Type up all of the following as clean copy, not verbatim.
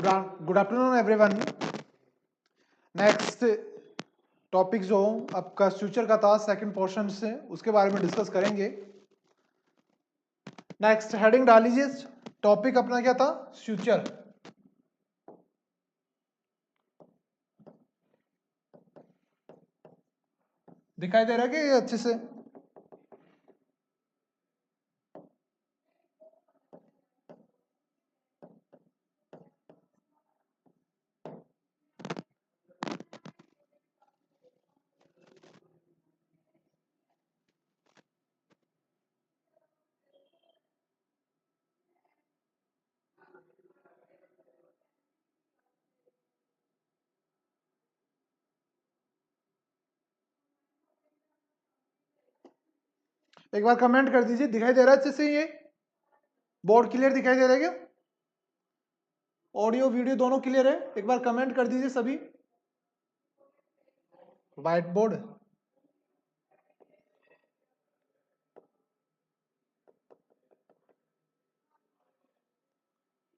Good afternoon everyone. Next topic जो आपका future का था सेकंड पोर्शन से, उसके बारे में डिस्कस करेंगे। नेक्स्ट हेडिंग डाल लीजिए। टॉपिक अपना क्या था? फ्यूचर। दिखाई दे रहा है कि ये अच्छे से? एक बार कमेंट कर दीजिए, दिखाई दे रहा है अच्छे से? ये बोर्ड क्लियर दिखाई दे रहा है क्या? ऑडियो वीडियो दोनों क्लियर है? एक बार कमेंट कर दीजिए सभी। व्हाइट बोर्ड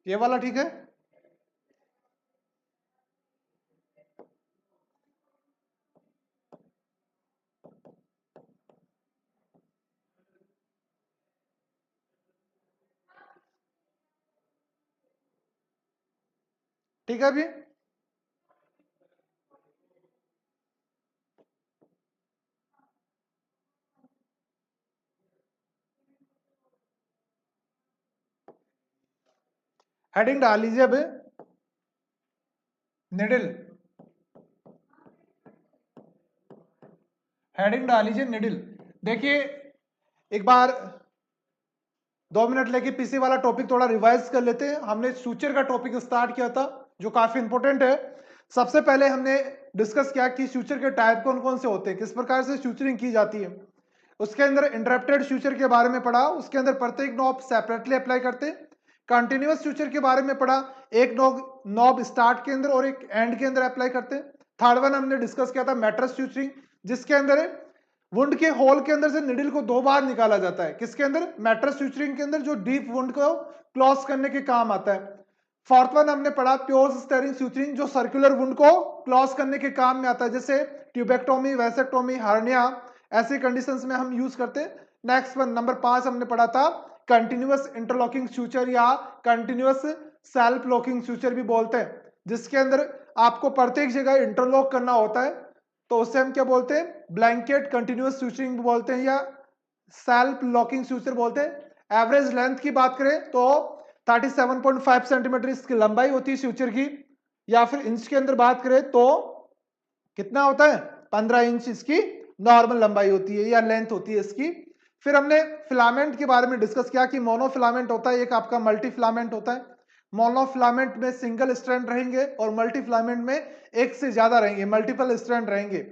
ये वाला ठीक है? ठीक है अभी? हेडिंग डाल लीजिए अब। निडिल, हेडिंग डाल लीजिए निडिल। देखिए एक बार 2 मिनट लेके पीछे वाला टॉपिक थोड़ा रिवाइज कर लेते हैं। हमने फ्यूचर का टॉपिक स्टार्ट किया था जो काफी इंपॉर्टेंट है। सबसे पहले हमने डिस्कस किया कि फ्यूचर के टाइप कौन कौन से होते हैं, किस प्रकार से फ्यूचरिंग की जाती है। उसके अंदर इंटरप्टेड फ्यूचर के बारे में पढ़ा, उसके अंदर प्रत्येक नॉब सेपरेटली अप्लाई करते। कंटिन्यूअस फ्यूचर के बारे में पढ़ा, एक नॉब स्टार्ट के अंदर और एक एंड के अंदर अप्लाई करते। थर्ड वन हमने डिस्कस किया था मैट्रस फ्यूचरिंग, जिसके अंदर वुंड के होल के अंदर से निडल को 2 बार निकाला जाता है। किसके अंदर? मैट्रस फ्यूचरिंग के अंदर, जो डीप वुंड को क्लोज करने के काम आता है। फोर्थ वन हमने पढ़ा प्योर स्टेरिंग फ्यूचरिंग, जो सर्कुलर वुंड को क्लोज करने के काम में आता है, जैसे ट्यूबेक्टोमी, वेसेक्टोमी, हार्निया, ऐसी कंडीशंस में हम यूज करते हैं। नेक्स्ट वन नंबर 5 हमने पढ़ा था कंटिन्यूअस इंटरलॉकिंग फ्यूचर या कंटिन्यूअस सेल्फ लॉकिंग फ्यूचर भी बोलते हैं, जिसके अंदर आपको प्रत्येक जगह इंटरलॉक करना होता है। तो उससे हम क्या बोलते हैं? ब्लैंकेट कंटिन्यूअस फ्यूचरिंग बोलते हैं या सेल्फ लॉकिंग फ्यूचर बोलते हैं। एवरेज लेंथ की बात करें तो 37.5 सेंटीमीटर इसकी लंबाई होती है फ्यूचर की, या फिर इंच के अंदर बात करें तो कितना होता है? 15 इंच इसकी नॉर्मल लंबाई होती है या लेंथ होती है इसकी। फिर हमने फिलामेंट के बारे में डिस्कस किया कि मोनोफिलामेंट होता है, एक आपका मल्टी फिलामेंट होता है। मोनोफिलामेंट में सिंगल स्ट्रैंड रहेंगे और मल्टी फिलामेंट में एक से ज्यादा रहेंगे, मल्टीपल स्ट्रैंड रहेंगे।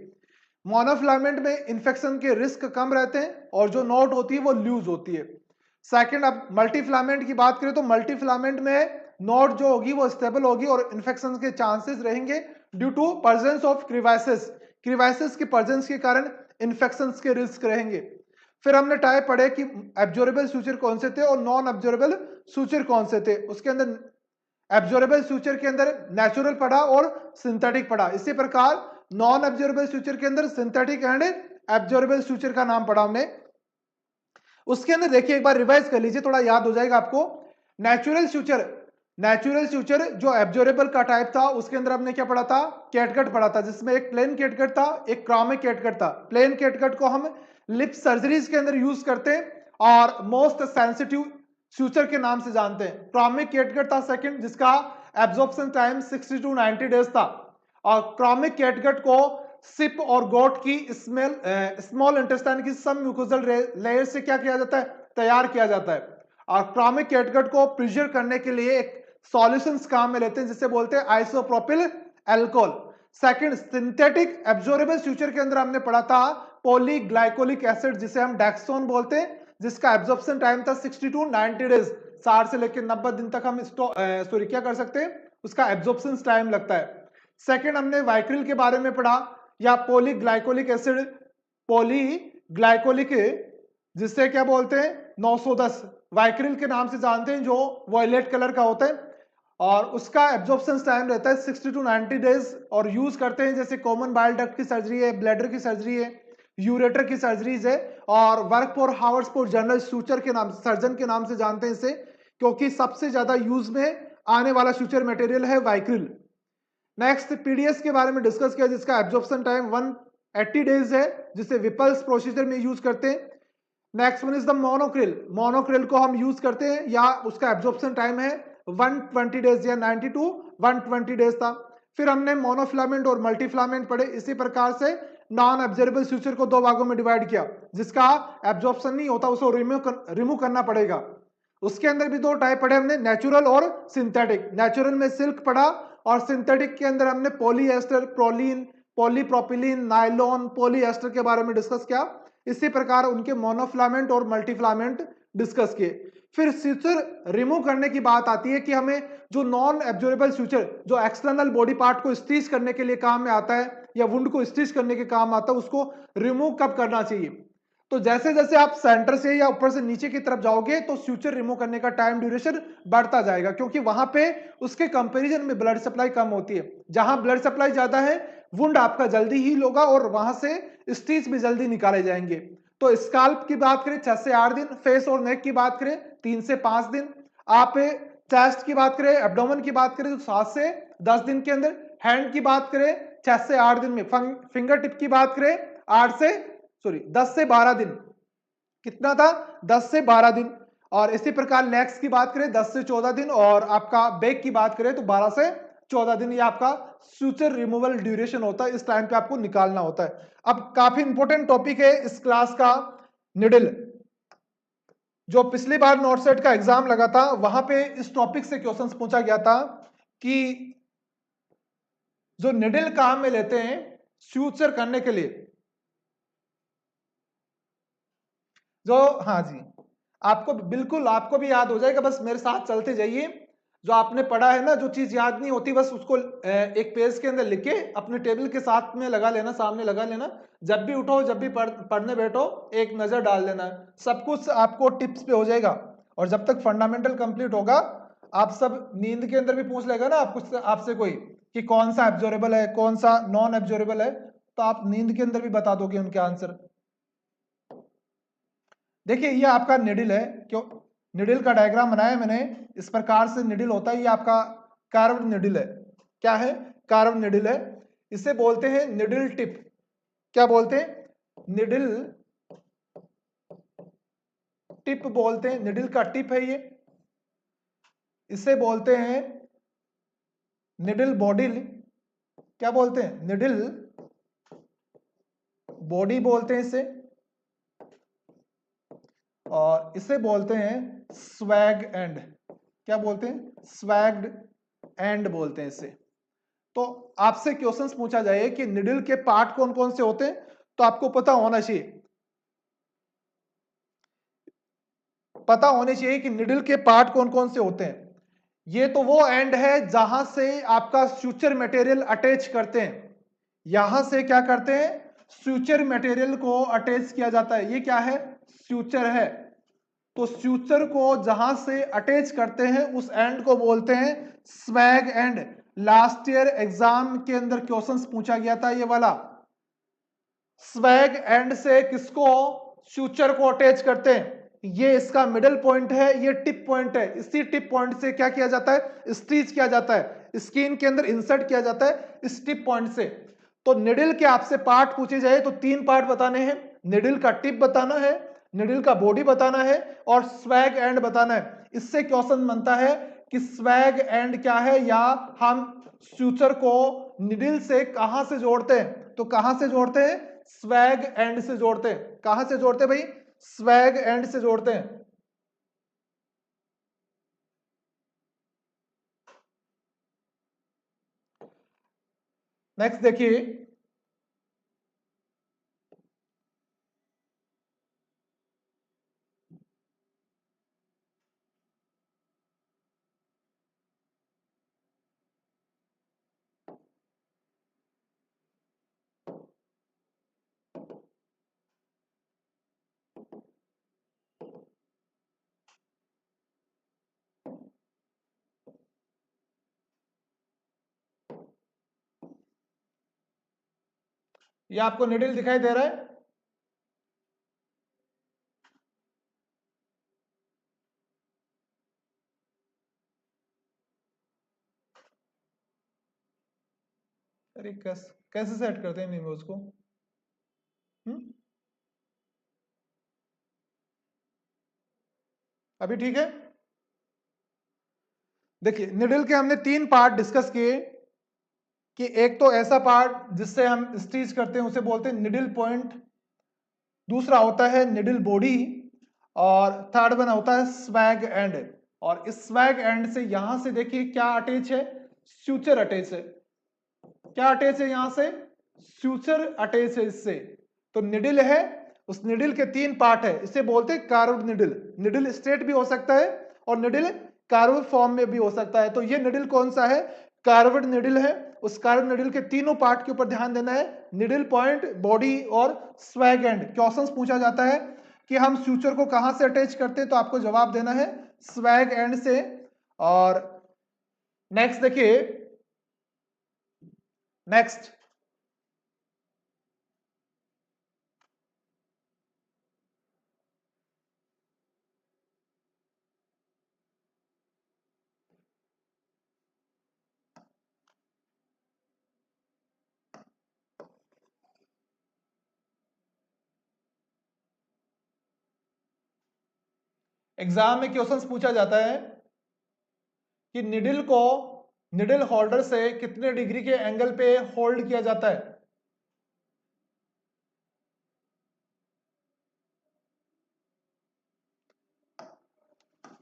मोनोफिलामेंट में इंफेक्शन के रिस्क कम रहते हैं और जो नोट होती है वो लूज होती है। सेकंड, अब मल्टी फिलामेंट की बात करें तो मल्टी फिलामेंट में नोट जो होगी वो स्टेबल होगी और इंफेक्शन के चांसेस रहेंगे ड्यू टू प्रेजेंस ऑफ क्रिवाइसिस। क्रिवाइसिस की प्रेजेंस के कारण इंफेक्शन के रिस्क रहेंगे। फिर हमने टाइप पढ़े कि एब्जॉर्बेबल सूचर कौन से थे और नॉन एब्जॉर्बेबल सूचर कौन से थे। उसके अंदर एब्जॉर्बेबल सूचर के अंदर नेचुरल पढ़ा और सिंथेटिक पढ़ा। इसी प्रकार नॉन एब्जॉर्बेबल सूचर के अंदर सिंथेटिक एंड एब्जॉर्बेबल सूचर का नाम पढ़ा हमने। उसके अंदर देखिए एक बार रिवाइज कर लीजिए, थोड़ा याद हो जाएगा आपको। नेचुरल सूचर, नेचुरल सूचर जो एब्जॉर्बेबल का टाइप था, उसके अंदर हमने क्या पढ़ा था? कैटगट पढ़ा था, जिसमें एक प्लेन कैटगट था, एक क्रॉमिक कैटगट था। प्लेन कैटगट को हम लिप सर्जरीज के अंदर यूज करते हैं और मोस्ट सेंसिटिव सूचर के नाम से जानते हैं। क्रॉमिक कैटगट था सेकंड, जिसका एब्जॉर्प्शन टाइम 60 to 90 डेज था। और क्रॉमिक कैटगट को सिप और गोट की स्मॉल इंटेस्टाइन की सब म्यूकोजल लेयर से क्या किया जाता है? तैयार किया जाता है। और क्रॉमिक कैटगट को प्रिजर्व करने के लिए एक सॉल्यूशंस काम में लेते हैं, जिसे बोलते हैं isopropyl alcohol. Second, synthetic absorbable suture के अंदर हमने पढ़ा था पॉलीग्लाइकोलिक एसिड, जिसे हम डेक्सोन बोलते हैं, जिसका एब्जॉर्प्शन टाइम था 60 to 90 डेज। 60 से लेकर 90 दिन तक हम सॉरी क्या कर सकते हैं? उसका एब्जॉर्प्शन टाइम लगता है। सेकंड, हमने वाइक्रिल के बारे में पढ़ा या पॉलीग्लाइकोलिक एसिड, पॉलीग्लाइकोलिक, जिससे क्या बोलते हैं? 910 वाइक्रिल के नाम से जानते हैं, जो वॉयलेट कलर का होता है। और उसका एब्जॉर्प्शन टाइम रहता है 60 टू 90 डेज, और यूज करते हैं जैसे कॉमन बाइल डक्ट की सर्जरी है, ब्लैडर की सर्जरी है, यूरेटर की सर्जरीज है, और work for hours for general suture के नाम, सर्जन के नाम से जानते हैं इसे, क्योंकि सबसे ज्यादा यूज में आने वाला सूचर मटेरियल है वाइक्रिल। नेक्स्ट पीडीएस के बारे में डिस्कस किया, जिसका एब्जॉर्प्शन टाइम 180 डेज है, जिसे विपल्स प्रोसीजर में यूज करते हैं। Next one is the Monocryl. Monocryl को हम यूज करते हैं या उसका एब्जॉर्प्शन टाइम है 120 डेज या 90 टू 120 डेज था। फिर हमने मोनोफिलामेंट और मल्टीफिलामेंट पढ़े। इसी प्रकार से नॉन एब्जॉर्बेबल सूचर को दो भागों में डिवाइड किया, जिसका एब्जॉर्प्शन नहीं होता उसको रिमूव करना पड़ेगा। उसके अंदर भी दो टाइप पढ़े हमने, नेचुरल और सिंथेटिक। नेचुरल में सिल्क पढ़ा, और सिंथेटिक के अंदर हमने polyester, proline, polypropylene, nylon, polyester के बारे में डिस्कस किया। इसी प्रकार उनके मोनोफिलामेंट और मल्टीफिलामेंट डिस्कस किए। फिर सूचर रिमूव करने की बात आती है कि हमें जो नॉन एब्जॉर्बेबल सूचर, जो एक्सटर्नल बॉडी पार्ट को स्टिच करने के लिए काम में आता है या वुंड को स्टिच करने के काम आता है, उसको रिमूव कब करना चाहिए। तो जैसे जैसे आप सेंटर से या ऊपर से नीचे की तरफ जाओगे तो सूचर रिमूव करने का टाइम ड्यूरेशन बढ़ता जाएगा, क्योंकि वहां पे उसके कंपैरिजन में ब्लड सप्लाई कम होती है। जहां ब्लड सप्लाई ज्यादा है, वुंड आपका जल्दी हील होगा और वहां से स्टिच भी जल्दी निकाले जाएंगे। तो स्काल्प की बात करें 6 से 8 दिन, फेस और नेक की बात करें 3 से 5 दिन, आप चेस्ट की बात करें, एब्डोमेन की बात करें तो 7 से 10 दिन के अंदर, हैंड की बात करें 6 से 8 दिन में, फिंगर टिप की बात करें 10 से 12 दिन। कितना था? 10 से 12 दिन। और इसी प्रकार लेग्स की बात करें 10 से 14 दिन, और आपका बैक की बात करें तो 12 से 14 दिन। ये आपका सूचर रिमूवल ड्यूरेशन होता है, इस टाइम पे आपको निकालना होता है। अब काफी इंपॉर्टेंट टॉपिक है इस क्लास का, निडल। जो पिछली बार नोट सेट का एग्जाम लगा था वहां पे इस टॉपिक से क्वेश्चंस पूछा गया था कि जो निडल काम में लेते हैं सूचर करने के लिए, जो, हाँ जी, आपको बिल्कुल, आपको भी याद हो जाएगा, बस मेरे साथ चलते जाइए। जो आपने पढ़ा है ना, जो चीज याद नहीं होती बस उसको एक पेज के अंदर लिख के अपने टेबल के साथ में लगा लेना, सामने लगा लेना। जब भी उठो, जब भी पढ़ने बैठो, एक नजर डाल लेना, सब कुछ आपको टिप्स पे हो जाएगा। और जब तक फंडामेंटल कंप्लीट होगा, आप सब, नींद के अंदर भी पूछ लेगा ना आपको, आपसे कोई कि कौन सा एब्जॉर्बेबल है, कौन सा नॉन एब्जॉर्बेबल है, तो आप नींद के अंदर भी बता दोगे उनके आंसर। देखिए ये आपका निडिल है, क्यों निडिल का डायग्राम बनाया है मैंने, इस प्रकार से निडिल होता है। ये आपका कार्व्ड निडिल है। क्या है? कार्व्ड निडिल है। इसे बोलते हैं निडिल टिप। क्या बोलते हैं? निडिल टिप बोलते हैं, निडिल का टिप है ये। इसे बोलते हैं निडिल बॉडी। क्या बोलते हैं? निडिल बॉडी बोलते हैं इसे। और इसे बोलते हैं स्वैग एंड। क्या बोलते हैं? स्वैग्ड एंड बोलते हैं इसे। तो आपसे क्वेश्चंस पूछा जाए कि निडल के पार्ट कौन कौन से होते हैं, तो आपको पता होना चाहिए, पता होने चाहिए कि निडल के पार्ट कौन कौन से होते हैं। ये तो वो एंड है जहां से आपका सूचर मटेरियल अटैच करते हैं। यहां से क्या करते हैं? सूचर मटेरियल को अटैच किया जाता है। ये क्या है? सूचर है। तो सूचर को जहां से अटैच करते हैं उस एंड को बोलते हैं swage and. Last year exam के अंदर क्वेश्चंस पूछा गया था ये वाला। स्वैग एंड से किसको? सूचर को अटैच करते हैं। ये इसका मिडल पॉइंट है, ये टिप पॉइंट है। इसी टिप पॉइंट से क्या किया जाता है? स्टिच किया जाता है, स्किन के अंदर इंसर्ट किया जाता है इस टिप पॉइंट से। तो निडल के आपसे पार्ट पूछे जाए तो 3 पार्ट बताने हैं। निडल का टिप बताना है, निडल का बॉडी बताना है, और स्वैग एंड बताना है। इससे क्वेश्चन बनता है कि स्वैग एंड क्या है, या हम सूचर को निडल से कहां से जोड़ते हैं। तो कहां से जोड़ते हैं? स्वैग एंड से जोड़ते हैं। कहां से जोड़ते हैं भाई? स्वैग एंड से जोड़ते हैं। नेक्स्ट देखिए, ये आपको निडल दिखाई दे रहा है? अरे कैसे सेट करते हैं इमेज को? अभी ठीक है? देखिए, निडल के हमने 3 पार्ट डिस्कस किए कि एक तो ऐसा पार्ट जिससे हम स्टिच करते हैं उसे बोलते हैं निडल पॉइंट, दूसरा होता है निडल बॉडी, और थर्ड वन होता है स्वैग एंड। और इस स्वैग एंड से यहां से देखिए क्या अटैच है, सूचर अटैच है। क्या अटैच है यहां से? सूचर अटैच है इससे। तो निडल है, उस निडल के 3 पार्ट है, इसे बोलते हैं कार्व्ड निडल। निडल स्ट्रेट भी हो सकता है और निडल कार्व्ड फॉर्म में भी हो सकता है। तो ये निडल कौन सा है? कार्व्ड निडल है। उस कार्व्ड निडल के तीनों पार्ट के ऊपर ध्यान देना है, निडल पॉइंट, बॉडी और स्वैग एंड। क्वेश्चंस पूछा जाता है कि हम सूचर को कहां से अटैच करते हैं, तो आपको जवाब देना है स्वैग एंड से। और नेक्स्ट देखिए, नेक्स्ट एग्जाम में क्वेश्चंस पूछा जाता है कि निडल को निडल होल्डर से कितने डिग्री के एंगल पे होल्ड किया जाता है?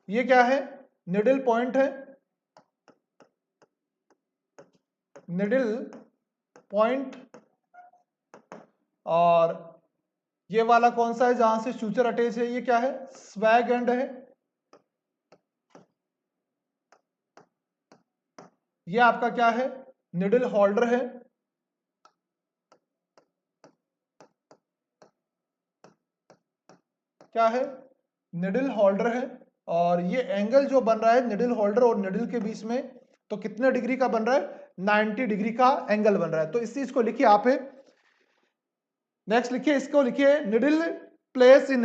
ये क्या है? निडल पॉइंट है, निडल पॉइंट। और ये वाला कौन सा है जहां से सूचर अटैच है? ये क्या है? स्वैग एंड है। ये आपका क्या है? निडल होल्डर है। क्या है? निडल होल्डर है। और ये एंगल जो बन रहा है निडल होल्डर और निडल के बीच में, तो कितने डिग्री का बन रहा है? 90 डिग्री का एंगल बन रहा है। तो इस चीज को लिखिए आप। नेक्स्ट लिखिए, इसको लिखिए, needle place in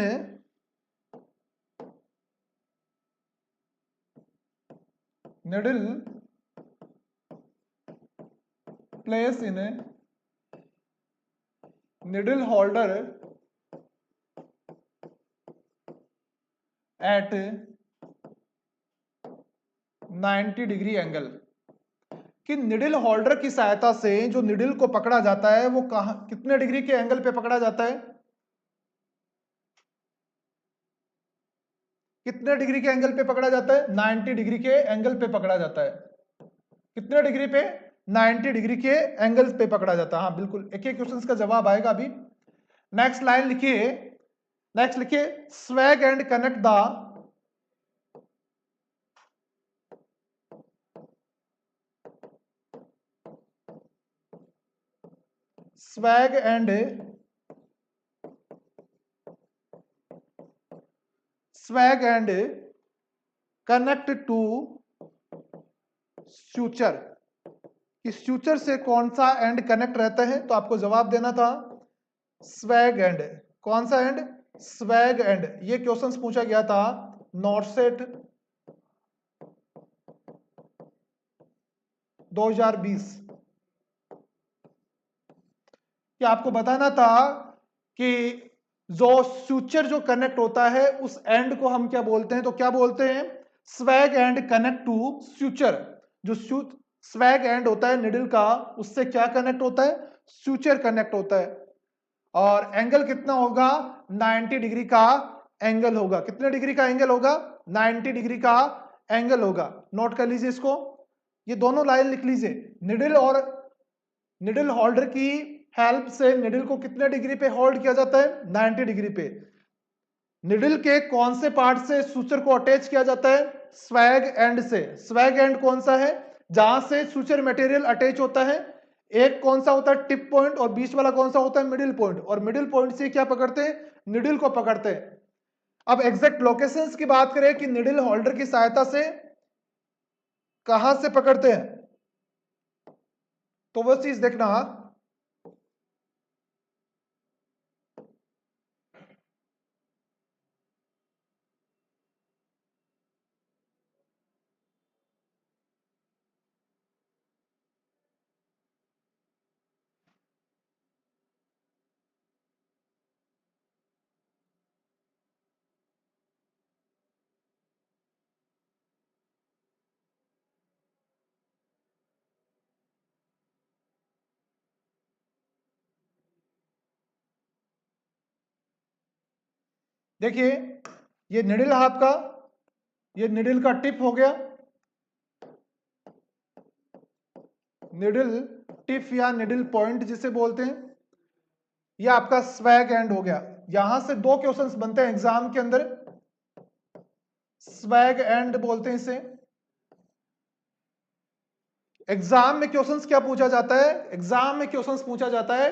needle place in needle holder at 90 degree angle. कि निडल होल्डर की सहायता से जो निडल को पकड़ा जाता है वो कहां, कितने डिग्री के एंगल पे पकड़ा जाता है? कितने डिग्री के एंगल पे पकड़ा जाता है? 90 डिग्री के एंगल पे पकड़ा जाता है। कितने डिग्री पे? 90 डिग्री के एंगल पे पकड़ा जाता है। हाँ बिल्कुल, एक एक क्वेश्चन का जवाब आएगा अभी। नेक्स्ट लाइन लिखिए, नेक्स्ट लिखिए, swage end connect the swage end swage end connect to suture. इस सूचर से कौन सा एंड कनेक्ट रहता है? तो आपको जवाब देना था स्वैग एंड। कौन सा एंड? Swage and. ये क्वेश्चंस पूछा गया था नॉर्सेट 2020। कि आपको बताना था कि जो सूचर जो कनेक्ट होता है उस एंड को हम क्या बोलते हैं? तो क्या बोलते हैं? Swage end connect to suture. जो स्वैग एंड होता है निडल का, उससे क्या कनेक्ट होता है? सूचर कनेक्ट होता है। और एंगल कितना होगा? 90 डिग्री का एंगल होगा। कितने डिग्री का एंगल होगा? 90 डिग्री का एंगल होगा। नोट कर लीजिए इसको, ये दोनों लाइन लिख लीजिए। निडल और निडल होल्डर की हेल्प से निडल को कितने डिग्री पे होल्ड किया जाता है? 90 डिग्री पे। निडल के कौन से पार्ट से सूचर को अटैच किया जाता है? स्वैग एंड से। स्वैग एंड कौन सा है? जहां से सूचर मटेरियल अटैच होता है। एक कौन सा होता है? Tip point. और बीच वाला कौन सा होता है? Middle point. और मिडिल पॉइंट से क्या पकड़ते हैं? निडल को पकड़ते हैं। अब एग्जैक्ट लोकेशंस की बात करें कि निडल होल्डर की सहायता से कहां से पकड़ते हैं, तो वो चीज देखना। देखिए ये निडल आपका, ये निडल का टिप हो गया, निडल टिप या निडल पॉइंट जिसे बोलते हैं, ये आपका स्वैग एंड हो गया। यहां से दो क्वेश्चंस बनते हैं एग्जाम के अंदर, स्वैग एंड बोलते हैं इसे। एग्जाम में क्वेश्चंस क्या पूछा जाता है, एग्जाम में क्वेश्चंस पूछा जाता है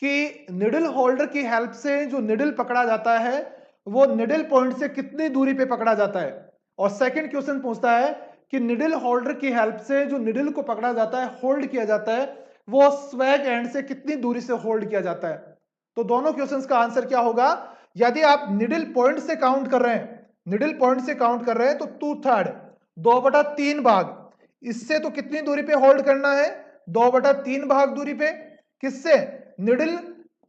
कि निडल होल्डर की हेल्प से जो निडल पकड़ा जाता है वो निडल पॉइंट से कितनी दूरी पे पकड़ा जाता है। और सेकंड क्वेश्चन पूछता है कि निडल होल्डर की हेल्प से जो निडल को पकड़ा जाता है, होल्ड किया जाता है, वो स्वैग एंड से कितनी दूरी से होल्ड किया जाता है। तो दोनों क्वेश्चंस का आंसर क्या होगा, यदि आप निडल पॉइंट से काउंट कर रहे हैं, निडल पॉइंट से काउंट कर रहे हैं तो 2/3, 2/3 भाग, इससे तो कितनी दूरी पे होल्ड करना है, 2/3 भाग दूरी पे, किससे, निडल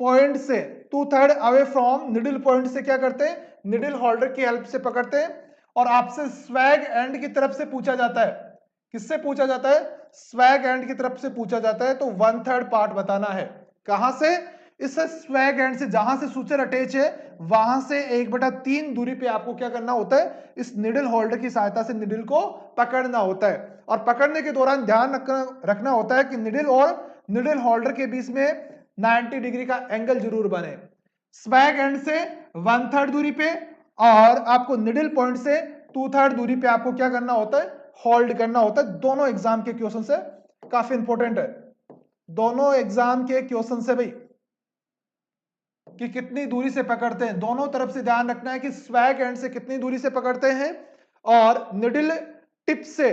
पॉइंट से। 2/3 अवे फ्रॉम निडल पॉइंट से क्या करते हैं, निडल होल्डर की हेल्प से पकड़ते हैं। और आपसे स्वैग एंड की तरफ से पूछा जाता है, किससे पूछा जाता है, स्वैग एंड की तरफ से पूछा जाता है, तो 1/3 पार्ट बताना है। कहां से, इस स्वैग एंड से, जहां से सूचर अटैच है वहां से 1/3 दूरी पे आपको क्या करना होता है, इस निडल होल्डर की सहायता से निडल को पकड़ना होता है। और पकड़ने के दौरान ध्यान रखना होता है कि निडल और निडल होल्डर के बीच में 90 डिग्री का एंगल जरूर बने। स्वैग एंड से 1/3 दूरी पे और आपको निडल पॉइंट से 2/3 दूरी पे आपको क्या करना होता है, होल्ड करना होता है। दोनों एग्जाम के क्वेश्चन से काफी इंपॉर्टेंट है, दोनों एग्जाम के क्वेश्चन से भाई, कि कितनी दूरी से पकड़ते हैं, दोनों तरफ से ध्यान रखना है कि स्वैग एंड से कितनी दूरी से पकड़ते हैं और निडल टिप से,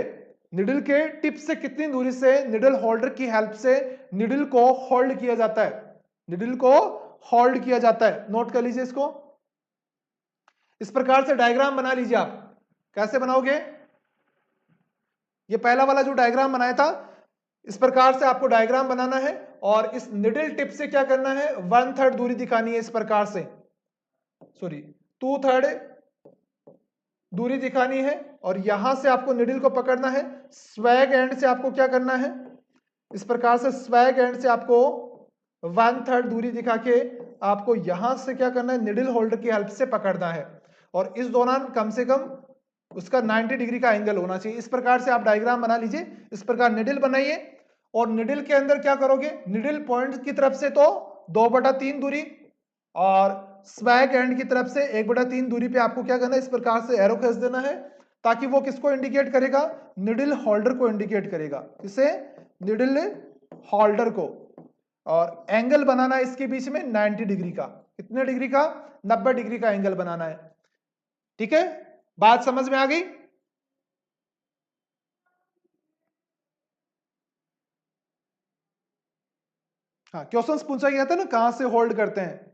निडल के टिप से कितनी दूरी से निडल होल्डर की हेल्प से निडल को होल्ड किया जाता है, निडल को होल्ड किया जाता है। नोट कर लीजिए इसको, इस प्रकार से डायग्राम बना लीजिए। आप कैसे बनाओगे, ये पहला वाला जो डायग्राम बनाया था इस प्रकार से आपको डायग्राम बनाना है और इस निडल टिप से क्या करना है, 1/3 दूरी दिखानी है, इस प्रकार से, सॉरी 2/3 दूरी दिखानी है और यहां से आपको निडल को पकड़ना है। स्वैग एंड से आपको क्या करना है, इस प्रकार से स्वैग एंड से आपको 1/3 दूरी दिखा के आपको यहां से क्या करना है, निडल होल्डर की हेल्प से पकड़ना है। और इस दौरान कम से कम उसका 90 डिग्री का एंगल होना चाहिए। इस प्रकार से आप डायग्राम बना लीजिए, इस प्रकार निडल बनाइए और निडल के अंदर क्या करोगे, निडल पॉइंट की तरफ से तो 2/3 दूरी और स्वैग एंड की तरफ से 1/3 दूरी पे आपको क्या करना है, इस प्रकार से एरो खींच देना है ताकि वो किसको इंडिकेट करेगा, निडल होल्डर को इंडिकेट करेगा, किसे, निडल होल्डर को। और एंगल बनाना है इसके बीच में 90 डिग्री का, कितने डिग्री का, 90 डिग्री का एंगल बनाना है। ठीक है, बात समझ में आ गई। हाँ, क्वेश्चंस पूछा गया था ना कहां से होल्ड करते हैं,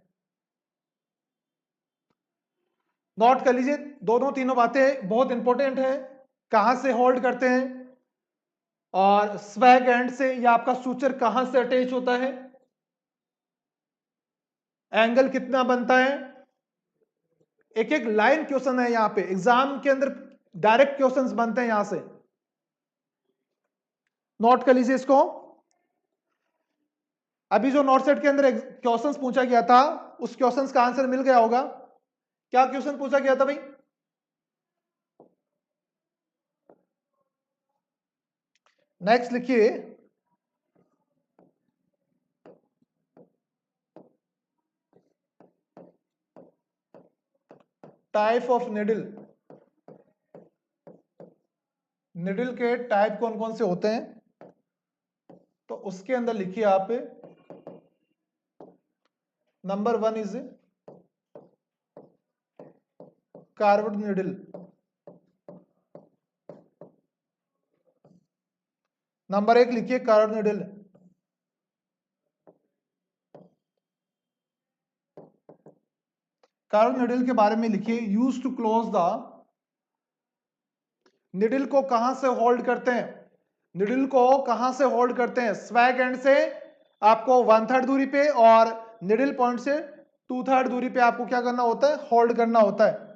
नोट कर लीजिए, दोनों तीनों बातें बहुत इंपॉर्टेंट है। कहां से होल्ड करते हैं और स्वैग एंड से या आपका सूचर कहां से अटैच होता है, एंगल कितना बनता है, एक एक लाइन क्वेश्चन है यहां पे एग्जाम के अंदर, डायरेक्ट क्वेश्चंस बनते हैं यहां से, नोट कर लीजिए इसको। अभी जो नोट सेट के अंदर क्वेश्चंस पूछा गया था उस क्वेश्चंस का आंसर मिल गया होगा। क्या क्वेश्चन पूछा गया था भाई, नेक्स्ट लिखिए, टाइप ऑफ निडल, निडल के टाइप कौन कौन से होते हैं, तो उसके अंदर लिखिए आप, number 1 is carved needle, number 1 लिखिए कार्व्ड निडल। कार्व्ड निडल के बारे में लिखिए, use to close the, needle को कहां से होल्ड करते हैं, निडल को कहां से होल्ड करते हैं, स्वैग एंड से आपको 1/3 दूरी पे और निडल पॉइंट से 2/3 दूरी पे आपको क्या करना होता है, होल्ड करना होता है।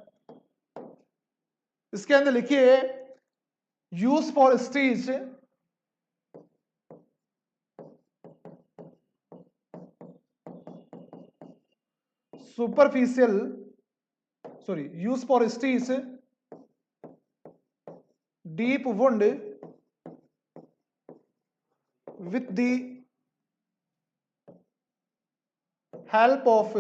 इसके अंदर लिखिए, use for stitch, superficial sorry, use for stitch deep wound with the help of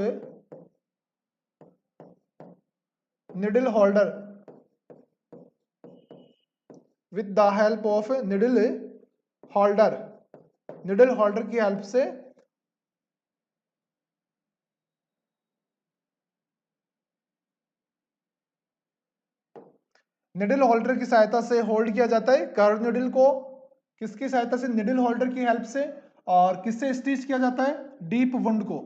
needle holder, with the help of needle holder, needle holder की हेल्प से निडल होल्डर की सहायता से होल्ड किया जाता है कर्व निडल को। किसकी सहायता से? निडल होल्डर की हेल्प से। और किससे स्टिच किया जाता है? डीप वुंड को।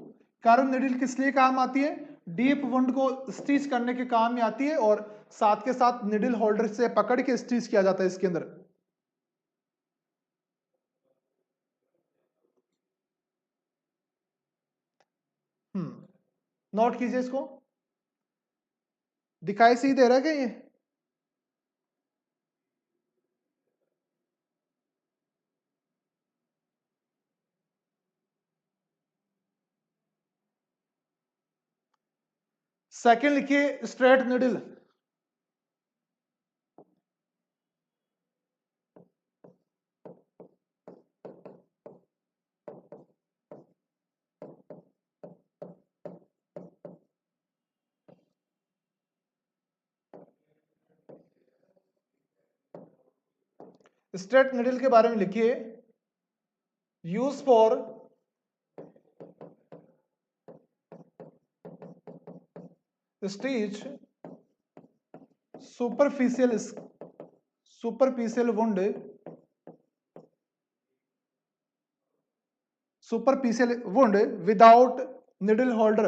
कर्व निडल किस लिए काम आती है? डीप वुंड को स्टिच करने के काम में आती है, और साथ के साथ निडल होल्डर से पकड़ के स्टिच किया जाता है इसके अंदर। नोट कीजिए इसको। दिखाई सी दे रहा है क्या ये? सेकंड लिखिए स्ट्रेट निडल। स्ट्रेट निडल के बारे में लिखिए, use for stitch superficial wound, without needle holder,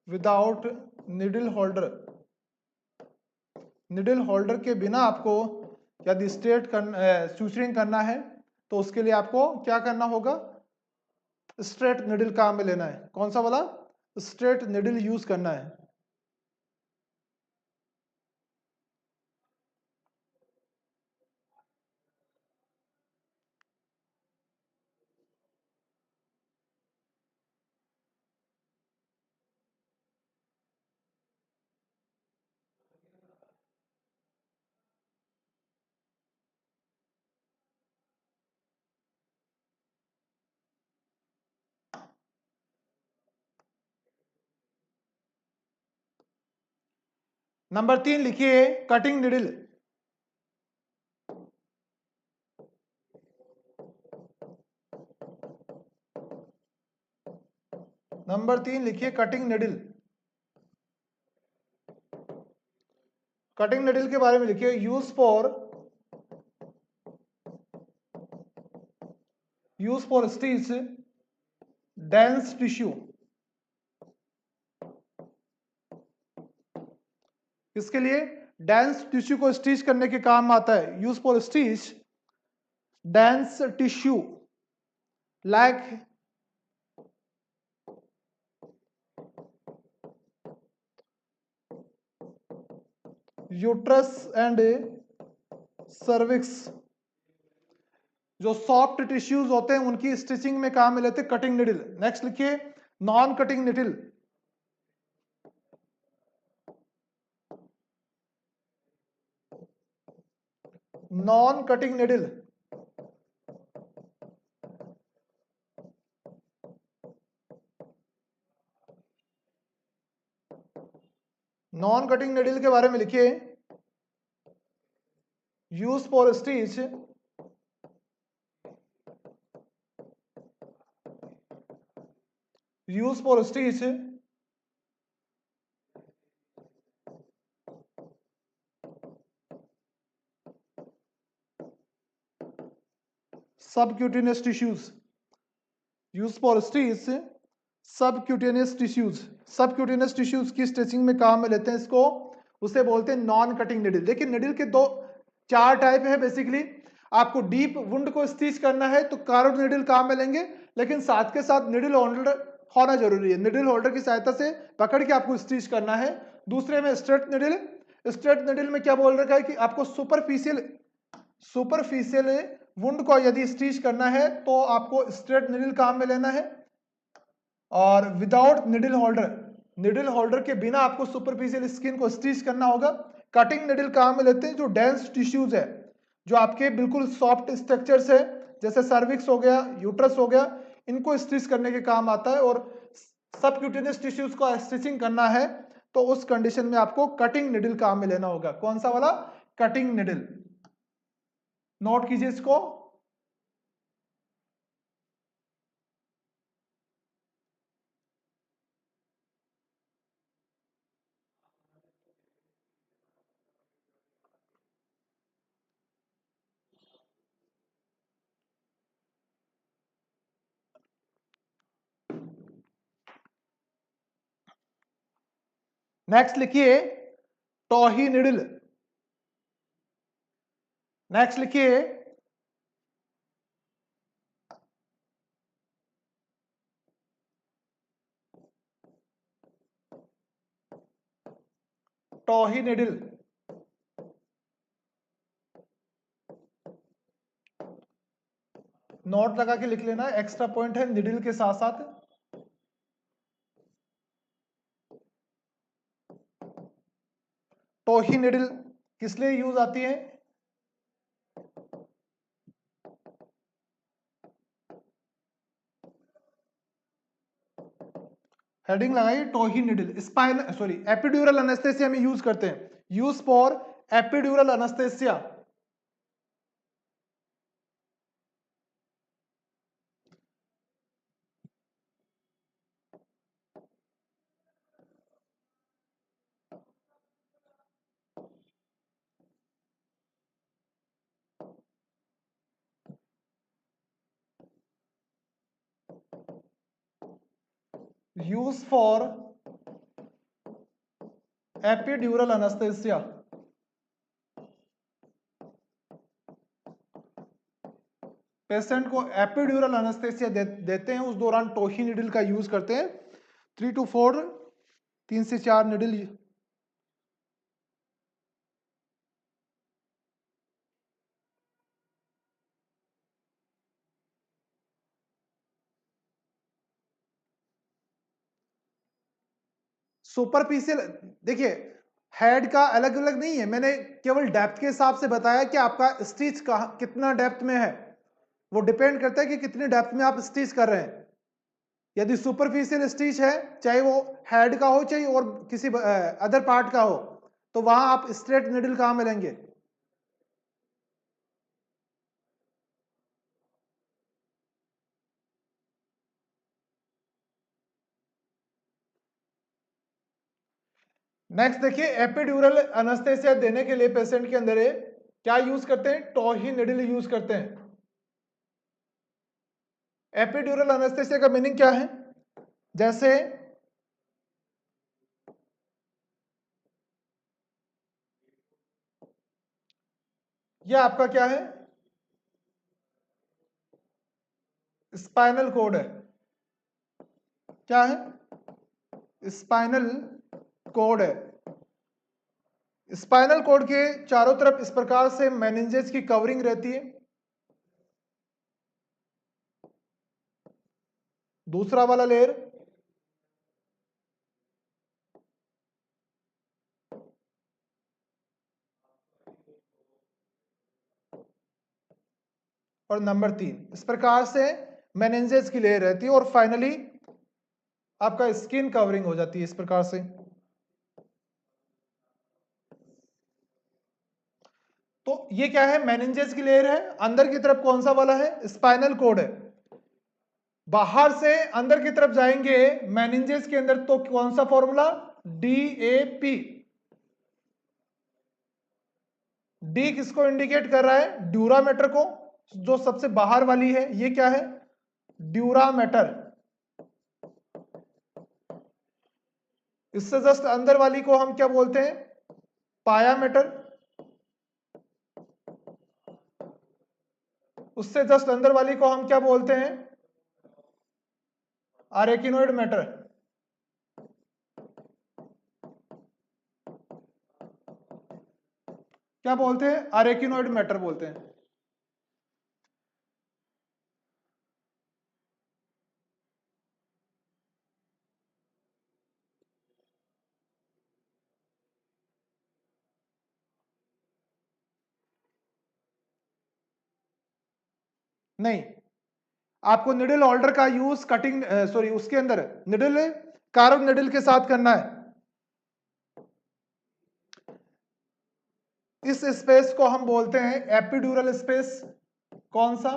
without needle holder. Needle holder के बिना आपको यदि सुचरिंग करना है तो उसके लिए आपको क्या करना होगा? स्ट्रेट निडल काम में लेना है। कौन सा वाला? स्ट्रेट निडल यूज करना है। नंबर 3 लिखिए कटिंग निडल। नंबर 3 लिखिए कटिंग निडल। कटिंग निडल के बारे में लिखिए, use for stitch dense tissue. इसके लिए डेंस टिश्यू को स्टिच करने के काम आता है। Use for stitch dense tissue like uterus and cervix. जो सॉफ्ट टिश्यूज होते हैं उनकी स्टिचिंग में काम में लेते हैं कटिंग निडल। नेक्स्ट लिखिए non cutting needle. Non cutting needle, non cutting needle के बारे में लिखिए, use for stitch subcutaneous tissues. Use for stitch subcutaneous tissues की स्टिचिंग में काम में लेते हैं इसको, उसे बोलते हैं नॉन कटिंग निडल। देखिए निडल के चार टाइप है बेसिकली। आपको डीप वुंड को स्टिच करना है तो कार्व निडल काम में लेंगे, लेकिन साथ के साथ निडल होल्डर होना जरूरी है। निडल होल्डर की सहायता से पकड़ के आपको स्टिच करना है। दूसरे में स्ट्रेट निडल में क्या बोल रखा है कि आपको सुपरफिशियल वुंड को यदि स्टिच करना है तो आपको स्ट्रेट निडल काम में लेना है, और विदाउट निडल होल्डर के बिना आपको सुपरफिशियल स्किन को स्टिच करना होगा। कटिंग निडल काम में लेते हैं जो डेंस टिश्यूज है, जो आपके बिल्कुल सॉफ्ट स्ट्रक्चर्स है, जैसे सर्विक्स हो गया, यूट्रस हो गया, इनको स्टिच करने के काम आता है। और सबक्यूटेनियस टिश्यूज को स्टिचिंग करना है तो उस कंडीशन में आपको कटिंग निडल काम में लेना होगा। कौन सा वाला? Cutting needle. नोट कीजिए इसको। नेक्स्ट लिखिए टॉही निडल। नेक्स्ट लिखिए टॉही निडल। नोट लगा के लिख लेना, एक्स्ट्रा पॉइंट है निडल के साथ साथ। टॉही निडल किस लिए यूज आती है? हेडिंग लगाइए Tuohy needle. Spine sorry epidural anaesthesia में यूज करते हैं। Use for epidural anaesthesia. Use for epidural anaesthesia. Patient को एपिड्यूरल एनेस्थेसिया देते हैं, उस दौरान टॉही निडल का यूज करते हैं। 3 to 4, 3 से 4 निडल। सुपरफिशियल देखिए, हेड का अलग अलग नहीं है, मैंने केवल डेप्थ के हिसाब से बताया कि आपका स्टिच कहाँ कितना डेप्थ में है। वो डिपेंड करता है कि कितनी डेप्थ में आप स्टिच कर रहे हैं। यदि सुपरफिशियल स्टिच है, चाहे वो हेड का हो चाहे और किसी अदर पार्ट का हो, तो वहां आप स्ट्रेट निडल कहाँ मिलेंगे? नेक्स्ट देखिए, एपिड्यूरल एनेस्थेसिया देने के लिए पेशेंट के अंदर क्या यूज करते हैं? टॉही निडल यूज करते हैं। एपिड्यूरल एनेस्थेसिया का मीनिंग क्या है? जैसे ये आपका क्या है? स्पाइनल कोड है। क्या है? स्पाइनल कोड है। स्पाइनल कोड के चारों तरफ इस प्रकार से मेनिंजेस की कवरिंग रहती है। दूसरा वाला लेयर और नंबर 3 इस प्रकार से मेनिंजेस की लेयर रहती है, और फाइनली आपका स्किन कवरिंग हो जाती है इस प्रकार से। तो ये क्या है? मेनिंजेस की लेयर है। अंदर की तरफ कौन सा वाला है? स्पाइनल कोड है। बाहर से अंदर की तरफ जाएंगे मेनिंजेस के अंदर, तो कौन सा फॉर्मूला? DAP। डी किसको इंडिकेट कर रहा है? ड्यूरामेटर को। जो सबसे बाहर वाली है ये क्या है? ड्यूरामेटर। इससे जस्ट अंदर वाली को हम क्या बोलते हैं? पायामेटर। उससे जस्ट अंदर वाली को हम क्या बोलते हैं? अरेकिनोइड मैटर। क्या बोलते हैं? अरेकिनोइड मैटर बोलते हैं। नहीं, आपको निडल होल्डर का यूज कटिंग उसके अंदर निडल कार्ब निडल के साथ करना है। इस स्पेस को हम बोलते हैं एपिड्यूरल स्पेस। कौन सा?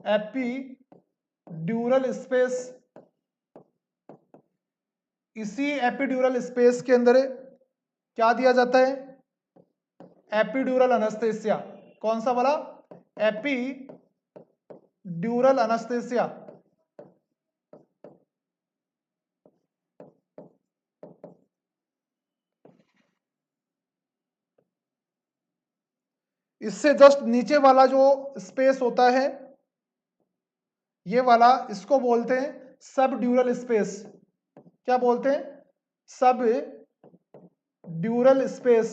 Epidural space. इसी एपिड्यूरल स्पेस के अंदर क्या दिया जाता है? Epidural anaesthesia. कौन सा वाला? Epidural anaesthesia. इससे जस्ट नीचे वाला जो स्पेस होता है ये वाला, इसको बोलते हैं सब ड्यूरल स्पेस। क्या बोलते हैं? सब ड्यूरल स्पेस।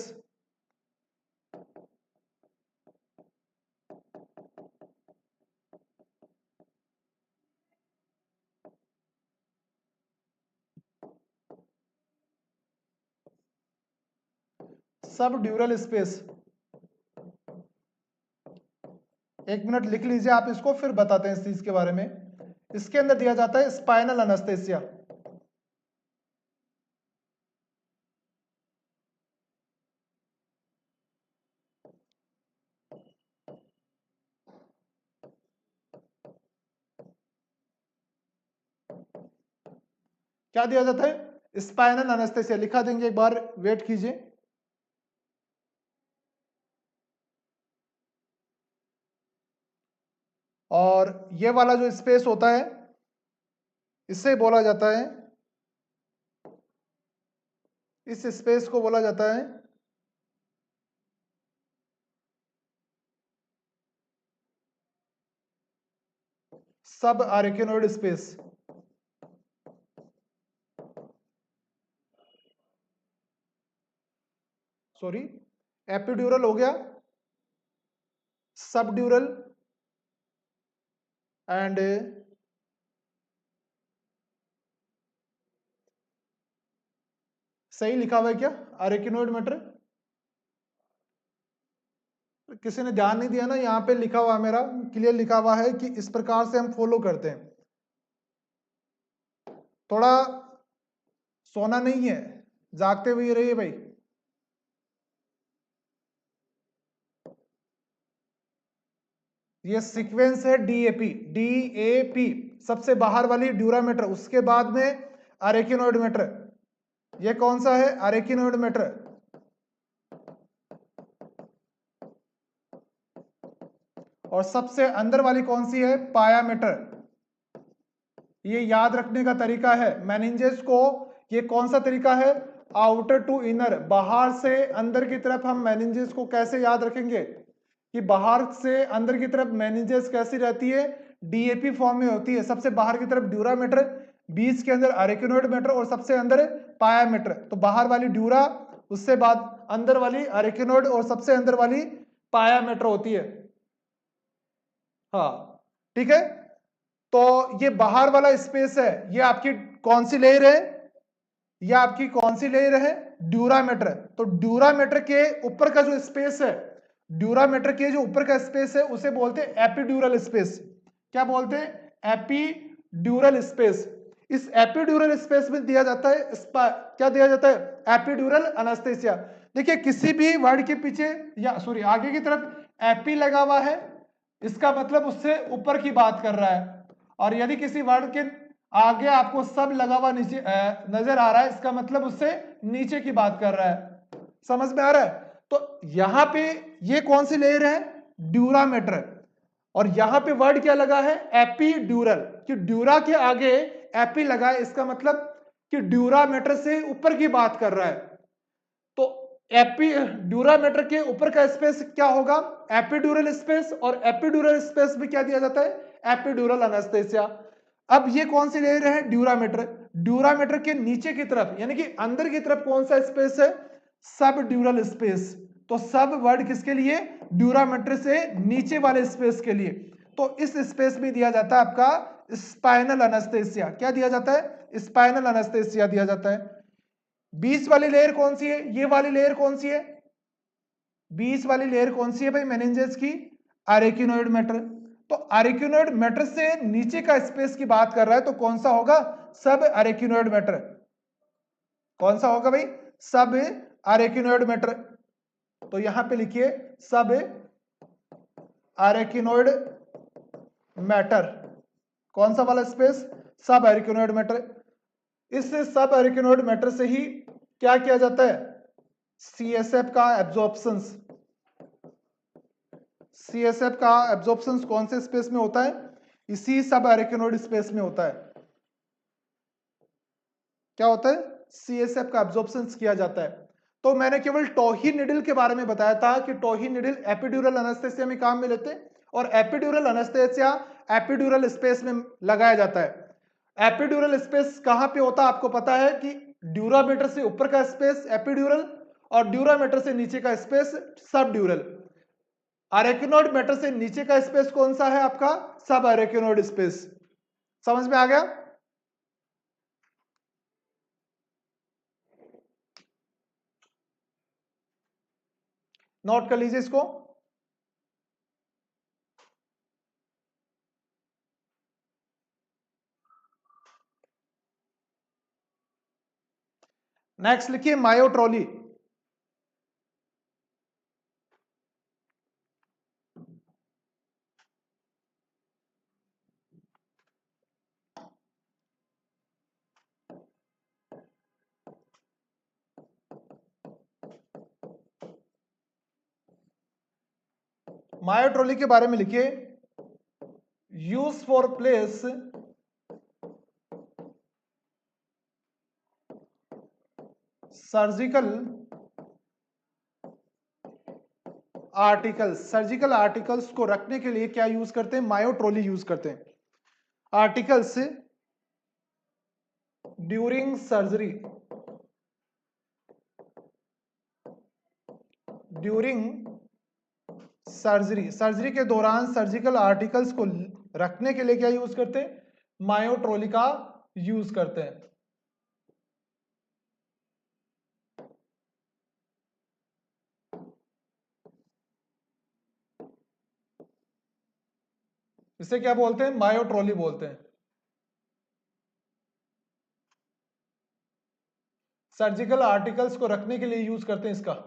सब ड्यूरल स्पेस। एक मिनट लिख लीजिए आप इसको, फिर बताते हैं इस चीज के बारे में। इसके अंदर दिया जाता है स्पाइनल अनस्थेसिया। क्या दिया जाता है? Spinal anaesthesia. लिखा देंगे एक बार, वेट कीजिए। और ये वाला जो स्पेस होता है इससे बोला जाता है, इस स्पेस को बोला जाता है सब आर्किनोइड स्पेस। सॉरी, एपिड्यूरल हो गया, सब ड्यूरल एंड सही लिखा हुआ है क्या? आर्किनोइड मैटर। किसी ने ध्यान नहीं दिया ना, यहाँ पे लिखा हुआ है, मेरा क्लियर लिखा हुआ है कि इस प्रकार से हम फॉलो करते हैं। थोड़ा सोना नहीं है, जागते हुए रहिए भाई। ये सीक्वेंस है डीएपी। डीएपी सबसे बाहर वाली ड्यूरामीटर, उसके बाद में आरेकिनोइड मैटर। ये कौन सा है? आरेकिनोइड मैटर। और सबसे अंदर वाली कौन सी है? पायामीटर। ये याद रखने का तरीका है मेनिंजेस को। ये कौन सा तरीका है? आउटर टू इनर, बाहर से अंदर की तरफ। हम मेनिंजेस को कैसे याद रखेंगे कि बाहर से अंदर की तरफ मेनिंजेस कैसी रहती है? डीएपी फॉर्म में होती है। सबसे बाहर की तरफ ड्यूरामीटर, बीच के अंदर आरेकिनोइड मैटर और सबसे अंदर पायामीटर। तो बाहर वाली ड्यूरा, उससे बाद अंदर वाली आरेकिनोइड और सबसे अंदर वाली पायामीटर होती है। हाँ, ठीक है। तो ये बाहर वाला स्पेस है, ये आपकी कौन सी लेयर है? ये आपकी कौन सी लेयर है? ड्यूरामीटर। तो ड्यूरामीटर के ऊपर का जो स्पेस है, ड्यूरामीटर के जो ऊपर का स्पेस है उसे बोलते हैं एपिड्यूरल स्पेस। क्या बोलते हैं? Epidural space. इस एपिड्यूरल स्पेस में दिया जाता है क्या दिया जाता है? Epidural anaesthesia. देखिए किसी भी वर्ड के पीछे या सॉरी आगे की तरफ एपी लगा हुआ है, इसका मतलब उससे ऊपर की बात कर रहा है। और यदि किसी वर्ड के आगे आपको सब लगा हुआ नीचे नजर आ रहा है, इसका मतलब उससे नीचे की बात कर रहा है। समझ में आ रहा है? तो यहां पे ये कौन सी लेयर है? ड्यूरामीटर। और यहां पे वर्ड क्या लगा है? एपीड्यूरल। कि ड्यूरा के आगे एपी लगा है, इसका मतलब कि ड्यूरामीटर से ऊपर की बात कर रहा है। तो एपी ड्यूरामीटर के ऊपर का स्पेस क्या होगा? Epidural space. और एपिड्यूरल स्पेस में क्या दिया जाता है? Epidural anaesthesia. अब ये कौन सी लेयर है? ड्यूरामीटर। ड्यूरामीटर के नीचे की तरफ यानी कि अंदर की तरफ कौन सा स्पेस है? सब ड्यूरल स्पेस। तो सब वर्ड किसके लिए? ड्यूरामीटर से नीचे वाले स्पेस के लिए। तो इस स्पेस में दिया जाता है आपका स्पाइनल अनेस्थीसिया। क्या दिया जाता है? स्पाइनल अनेस्थीसिया दिया जाता है। बीच वाली लेयर कौन सी है? ये वाली लेयर कौन सी है? बीच वाली लेयर कौन सी है भाई मेनिंजेस की? आरेकिनोइड मैटर। तो अरेक्यूनॉइड मैटर से नीचे का स्पेस की बात कर रहा है, तो कौन सा होगा? सब अरेक्यूनॉइड मैटर। कौन सा होगा भाई? सब अरेक्यूनॉइड मैटर। तो यहां पे लिखिए सब अरेक्यूनॉइड मैटर। कौन सा वाला स्पेस? सब अरेक्यूनॉइड मैटर। इस सब अरेक्यूनॉइड मैटर से ही क्या किया जाता है? सीएसएफ का एब्जॉर्प्शन। सीएसएफ का एब्जॉर्प्शन कौन से स्पेस में होता है? इसी सब अरेक्यूनॉइड स्पेस में होता है। क्या होता है? सीएसएफ का एब्जॉर्प्शन किया जाता है। तो मैंने केवल टॉही निडल के बारे में बताया था कि टॉही निडल एपिड्यूरल एनेस्थेसिया में काम में लेते हैं, और एपिड्यूरल एनेस्थेसिया एपिड्यूरल स्पेस में लगाया जाता है। एपिड्यूरल स्पेस कहां पे होता है? आपको पता है कि ड्यूरामीटर से ऊपर का स्पेस एपिड्यूरल, और ड्यूरामीटर से नीचे का स्पेस सब ड्यूरल। अरेक्यूनॉइड मैटर से नीचे का स्पेस कौन सा है आपका? सब अरेक्यूनॉइड स्पेस। समझ में आ गया? नोट कर लीजिए इसको। नेक्स्ट लिखिए मायोट्रोली। मायोट्रोली के बारे में लिखिए use for place surgical articles. Surgical articles को रखने के लिए क्या यूज करते हैं? मायोट्रोली यूज करते हैं। Articles during surgery, during surgery, surgery के दौरान सर्जिकल आर्टिकल्स को रखने के लिए क्या यूज करते हैं? मायोट्रोली का यूज करते हैं। इसे क्या बोलते हैं? मायोट्रोली बोलते हैं। सर्जिकल आर्टिकल्स को रखने के लिए यूज करते हैं इसका।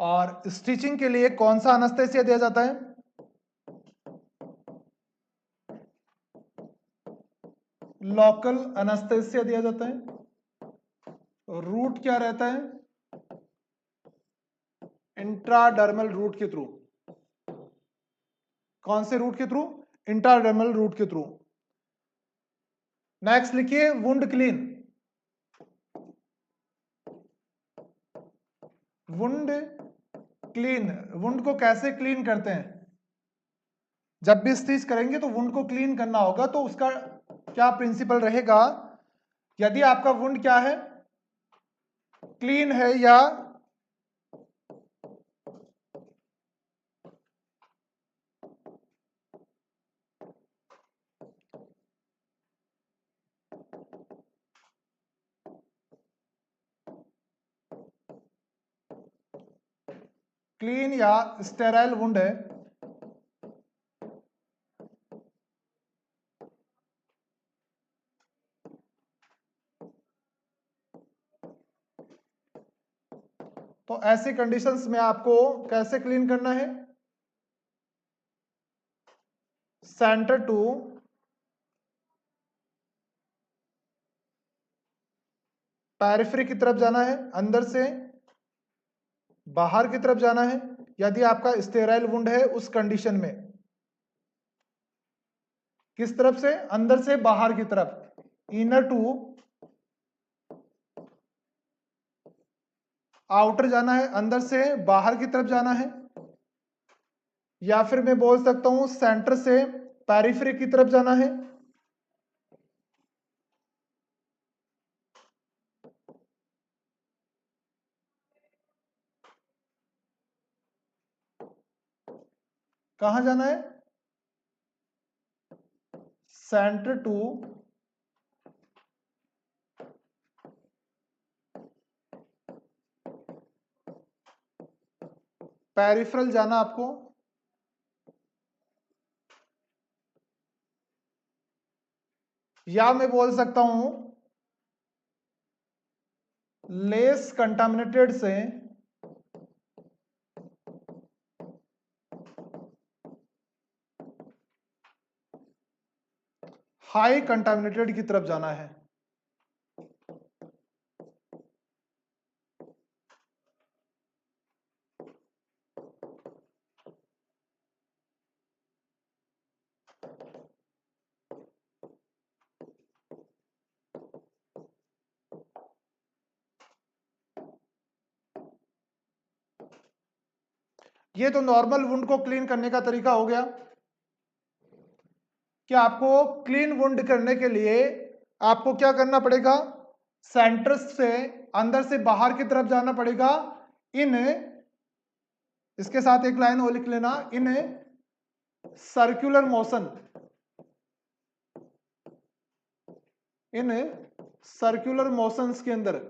और स्टिचिंग के लिए कौन सा अनस्थेसिया दिया जाता है? लोकल अनस्थेसिया दिया जाता है। रूट क्या रहता है? इंट्राडर्मल रूट के थ्रू। कौन से रूट के थ्रू? इंट्राडर्मल रूट के थ्रू। नेक्स्ट लिखिए wound clean. Wound clean, wound को कैसे क्लीन करते हैं? जब भी स्टिच करेंगे तो वुंड को क्लीन करना होगा, तो उसका क्या प्रिंसिपल रहेगा? यदि आपका वुंड क्या है? क्लीन है या क्लीन या स्टेराइल वुंड है, तो ऐसे कंडीशंस में आपको कैसे क्लीन करना है? सेंटर टू पेरिफेरी की तरफ जाना है, अंदर से बाहर की तरफ जाना है, यदि आपका स्टेराइल वुंड है उस कंडीशन में। किस तरफ से? अंदर से बाहर की तरफ। इनर टू आउटर जाना है, अंदर से बाहर की तरफ जाना है, या फिर मैं बोल सकता हूं सेंटर से पेरिफेरी की तरफ जाना है। कहां जाना है? सेंटर टू पेरिफेरल जाना आपको, या मैं बोल सकता हूं लेस कंटामिनेटेड से हाई कंटामिनेटेड की तरफ जाना है। ये तो नॉर्मल वुंड को क्लीन करने का तरीका हो गया कि आपको क्लीन वुंड करने के लिए आपको क्या करना पड़ेगा? सेंटर से अंदर से बाहर की तरफ जाना पड़ेगा। इन इसके साथ एक लाइन और लिख लेना, in circular motion, in circular motions के अंदर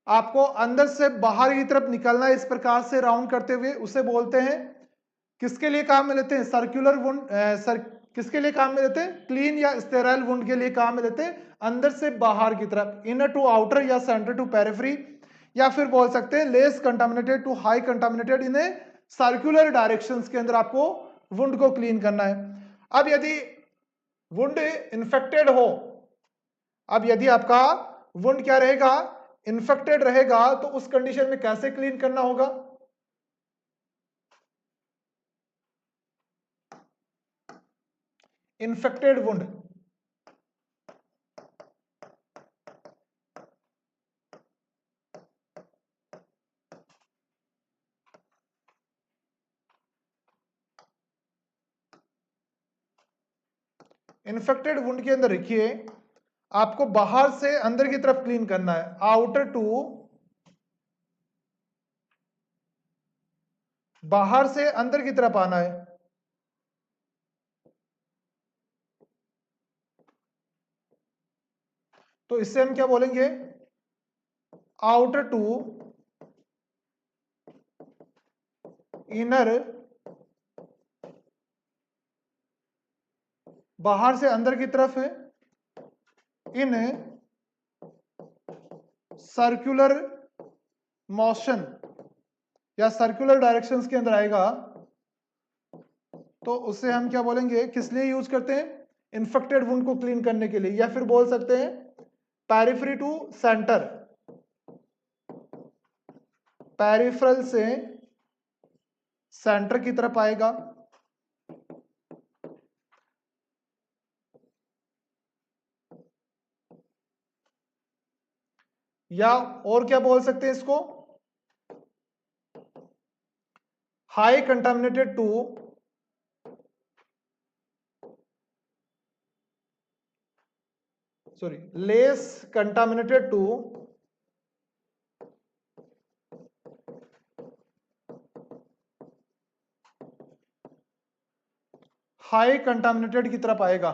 आपको अंदर से बाहर की तरफ निकलना है, इस प्रकार से राउंड करते हुए। उसे बोलते हैं, किसके लिए काम में लेते हैं? Circular wound. किसके लिए काम में लेते हैं? क्लीन या स्टेराइल वुंड के लिए काम में लेते हैं, अंदर से बाहर की तरफ, इनर टू आउटर या सेंटर टू पेरिफेरी, या फिर बोल सकते हैं less contaminated to high contaminated, इन्हें सर्कुलर डायरेक्शंस के अंदर आपको वुंड को क्लीन करना है। अब यदि वुंड इन्फेक्टेड हो, अब यदि आपका वुंड क्या रहेगा? इन्फेक्टेड रहेगा, तो उस कंडीशन में कैसे क्लीन करना होगा? इन्फेक्टेड वुंड, इन्फेक्टेड वुंड के अंदर रखिए, आपको बाहर से अंदर की तरफ क्लीन करना है, आउटर टू, बाहर से अंदर की तरफ आना है। तो इससे हम क्या बोलेंगे? आउटर टू इनर, बाहर से अंदर की तरफ है, इन सर्कुलर मोशन या सर्कुलर डायरेक्शंस के अंदर आएगा, तो उससे हम क्या बोलेंगे? किस लिए यूज करते हैं? इन्फेक्टेड वुंड को क्लीन करने के लिए, या फिर बोल सकते हैं पेरिफेरी टू सेंटर, पेरिफेरल से सेंटर की तरफ आएगा, या और क्या बोल सकते हैं इसको? High contaminated to less contaminated to high contaminated की तरफ आएगा।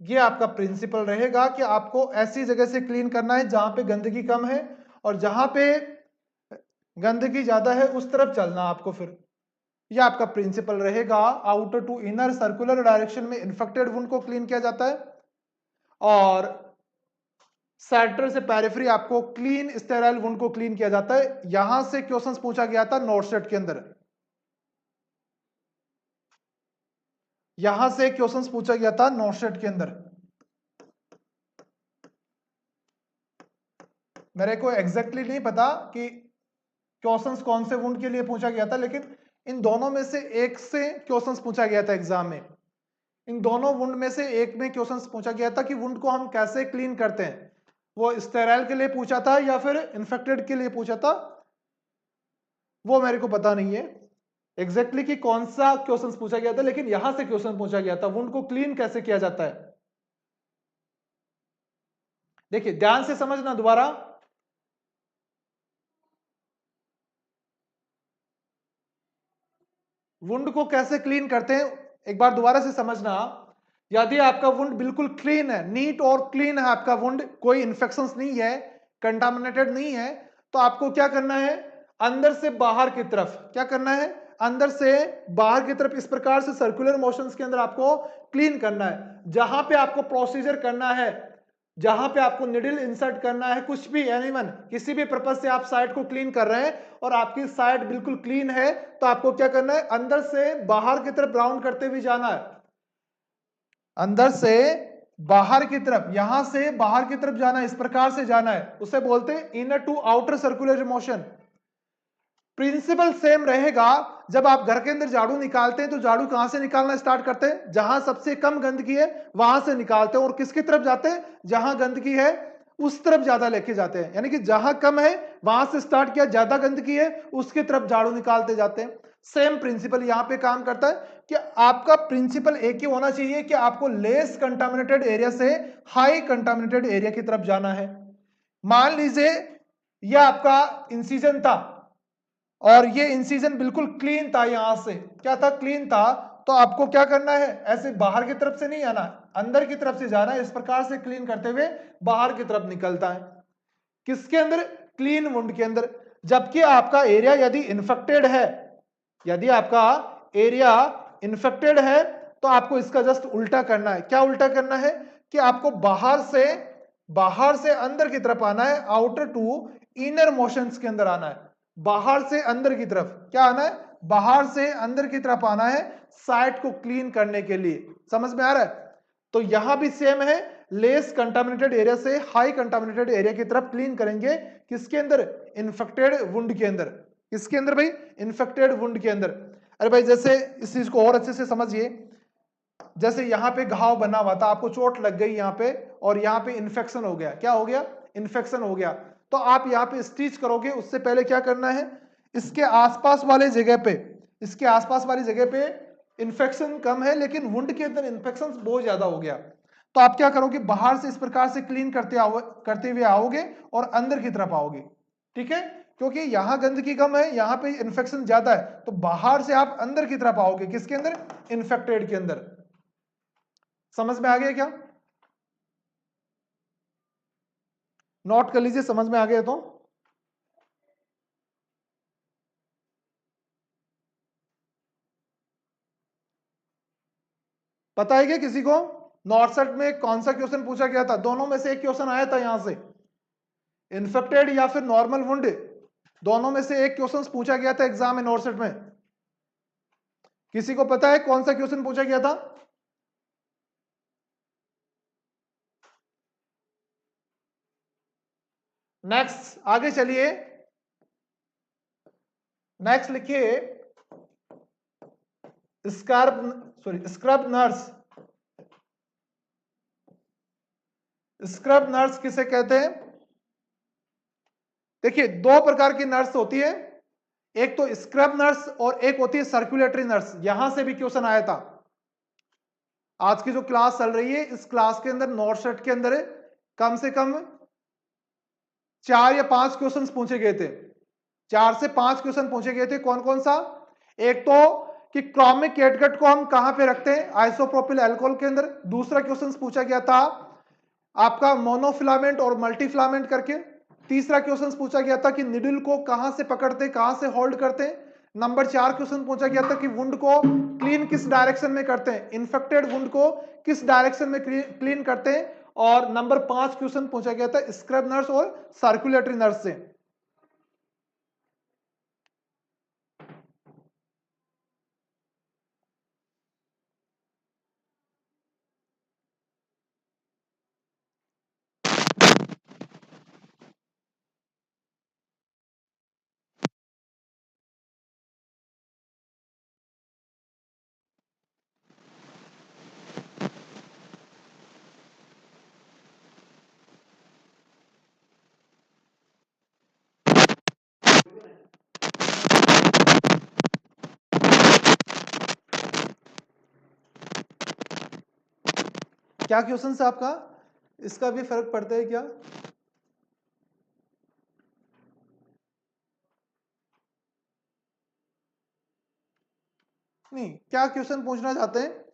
ये आपका प्रिंसिपल रहेगा कि आपको ऐसी जगह से क्लीन करना है जहां पे गंदगी कम है, और जहां पे गंदगी ज्यादा है उस तरफ चलना आपको। फिर ये आपका प्रिंसिपल रहेगा। Outer to inner circular direction में इन्फेक्टेड वुंड को क्लीन किया जाता है, और सेंटर से पेरिफेरी आपको क्लीन स्टेराइल वुंड को क्लीन किया जाता है। यहां से क्वेश्चंस पूछा गया था नोटसेट के अंदर, यहां से क्वेश्चंस पूछा गया था नोटसेट के अंदर। मेरे को एग्जैक्टली नहीं पता कि क्वेश्चंस कौन से वुंड के लिए पूछा गया था, लेकिन इन दोनों में से एक से क्वेश्चंस पूछा गया था एग्जाम में। इन दोनों वुंड में से एक में क्वेश्चंस पूछा गया था कि वुंड को हम कैसे क्लीन करते हैं। वो स्टेराइल के लिए पूछा था या फिर इन्फेक्टेड के लिए पूछा था, वो मेरे को पता नहीं है एग्जैक्टली कि कौन सा क्वेश्चंस पूछा गया था, लेकिन यहां से क्वेश्चन पूछा गया था वुंड को क्लीन कैसे किया जाता है। देखिए ध्यान से समझना दोबारा, वुंड को कैसे क्लीन करते हैं एक बार दोबारा से समझना। यदि आपका वुंड बिल्कुल क्लीन है, नीट और क्लीन है आपका वुंड, कोई इंफेक्शंस नहीं है, कंटामिनेटेड नहीं है, तो आपको क्या करना है, अंदर से बाहर की तरफ क्या करना है, अंदर से बाहर की तरफ इस प्रकार से सर्कुलर मोशंस के अंदर आपको क्लीन करना है। जहां पे आपको प्रोसीजर करना है, जहां पे आपको निडल इंसर्ट करना है, कुछ भी एनीवन किसी भी पर्पज से आप साइड को क्लीन कर रहे हैं और आपकी साइड बिल्कुल क्लीन है, तो आपको क्या करना है, अंदर से बाहर की तरफ राउंड करते हुए जाना है, अंदर से बाहर की तरफ, यहां से बाहर की तरफ जाना है, इस प्रकार से जाना है, उसे बोलते हैं inner to outer circular motion. Principle same रहेगा। जब आप घर के अंदर झाड़ू निकालते हैं तो झाड़ू कहां से निकालना स्टार्ट करते हैं, जहां सबसे कम गंदगी है वहां से निकालते हैं, और किसकी तरफ जाते हैं, जहां गंदगी है उस तरफ ज्यादा लेके जाते हैं, यानी कि जहां कम है वहां से स्टार्ट किया, ज्यादा गंदगी है उसकी तरफ झाड़ू निकालते जाते हैं। सेम प्रिंसिपल यहां पे काम करता है कि आपका प्रिंसिपल एक ही होना चाहिए कि आपको लेस कंटामिनेटेड एरिया से हाई कंटामिनेटेड एरिया की तरफ जाना है। मान लीजिए यह आपका इंसिजन था और ये इंसिजन बिल्कुल क्लीन था, यहां से क्या था, क्लीन था, तो आपको क्या करना है, ऐसे बाहर की तरफ से नहीं आना, अंदर की तरफ से जाना है, इस प्रकार से क्लीन करते हुए बाहर की तरफ निकलता है, किसके अंदर, क्लीन वुंड के अंदर। जबकि आपका एरिया यदि इन्फेक्टेड है, यदि आपका एरिया इन्फेक्टेड है, तो आपको इसका जस्ट उल्टा करना है। क्या उल्टा करना है कि आपको बाहर से अंदर की तरफ आना है, आउटर टू इनर मोशंस के अंदर आना है, बाहर से अंदर की तरफ क्या आना है, बाहर से अंदर की तरफ आना है, साइट को क्लीन करने के लिए। समझ में आ रहा है? तो यहां भी सेम है, लेस कंटामिनेटेड एरिया से हाई कंटामिनेटेड एरिया की तरफ क्लीन करेंगे, किसके अंदर, इन्फेक्टेड वुंड के अंदर। किसके अंदर भाई, इन्फेक्टेड वुंड के अंदर। अरे भाई जैसे इस चीज को और अच्छे से समझिए, जैसे यहां पे घाव बना हुआ था, आपको चोट लग गई यहां पे, और यहां पे इन्फेक्शन हो गया, क्या हो गया, इन्फेक्शन हो गया, तो आप यहां पे स्टिच करोगे, उससे पहले क्या करना है, इसके आसपास वाले जगह पे, इसके आसपास वाली जगह पे इन्फेक्शन कम है लेकिन वुंड के अंदर इन्फेक्शन बहुत ज्यादा हो गया, तो आप क्या करोगे, बाहर से इस प्रकार से क्लीन करते हुए आओगे और अंदर की तरफ आओगे, ठीक है, क्योंकि यहां गंदगी कम है, यहां पे इन्फेक्शन ज्यादा है, तो बाहर से आप अंदर की तरफ आओगे, किसके अंदर, इन्फेक्टेड के अंदर। समझ में आ गया क्या, नोट कर लीजिए, समझ में आ गया तो। पता है क्या किसी को, नॉर्थ सेट में कौन सा क्वेश्चन पूछा गया था, दोनों में से एक क्वेश्चन आया था यहां से, इन्फेक्टेड या फिर नॉर्मल वुंड, दोनों में से एक क्वेश्चन पूछा गया था एग्जाम में नॉर्थ सेट में। किसी को पता है कौन सा क्वेश्चन पूछा गया था? नेक्स्ट आगे चलिए, नेक्स्ट लिखिए, स्क्रब नर्स। स्क्रब नर्स किसे कहते हैं? देखिए दो प्रकार की नर्स होती है, एक तो स्क्रब नर्स और एक होती है सर्कुलेटरी नर्स। यहां से भी क्वेश्चन आया था, आज की जो क्लास चल रही है इस क्लास के अंदर नॉर्थ सेट के अंदर कम से कम 4 या 5 क्वेश्चन पूछे गए थे, 4 से 5 क्वेश्चन पूछे गए थे। कौन कौन सा? एक तो कि क्रोमिक कैटगट को हम कहां पे रखते हैं, आइसोप्रोपिल अल्कोहल के अंदर। दूसरा क्वेश्चन पूछा गया था आपका मोनोफिलामेंट और मल्टीफिलामेंट करके। तीसरा क्वेश्चन पूछा गया था कि निडल को कहां से पकड़ते, कहां से होल्ड करते हैं। नंबर 4 क्वेश्चन पूछा गया था कि वुंड को क्लीन किस डायरेक्शन में करते हैं, इन्फेक्टेड वुंड को किस डायरेक्शन में क्लीन करते हैं। और नंबर 5 क्वेश्चन पूछा गया था स्क्रब नर्स और सर्कुलेटरी नर्स से। क्या क्वेश्चन है आपका? इसका भी फर्क पड़ता है क्या? नहीं, क्या क्वेश्चन पूछना चाहते हैं?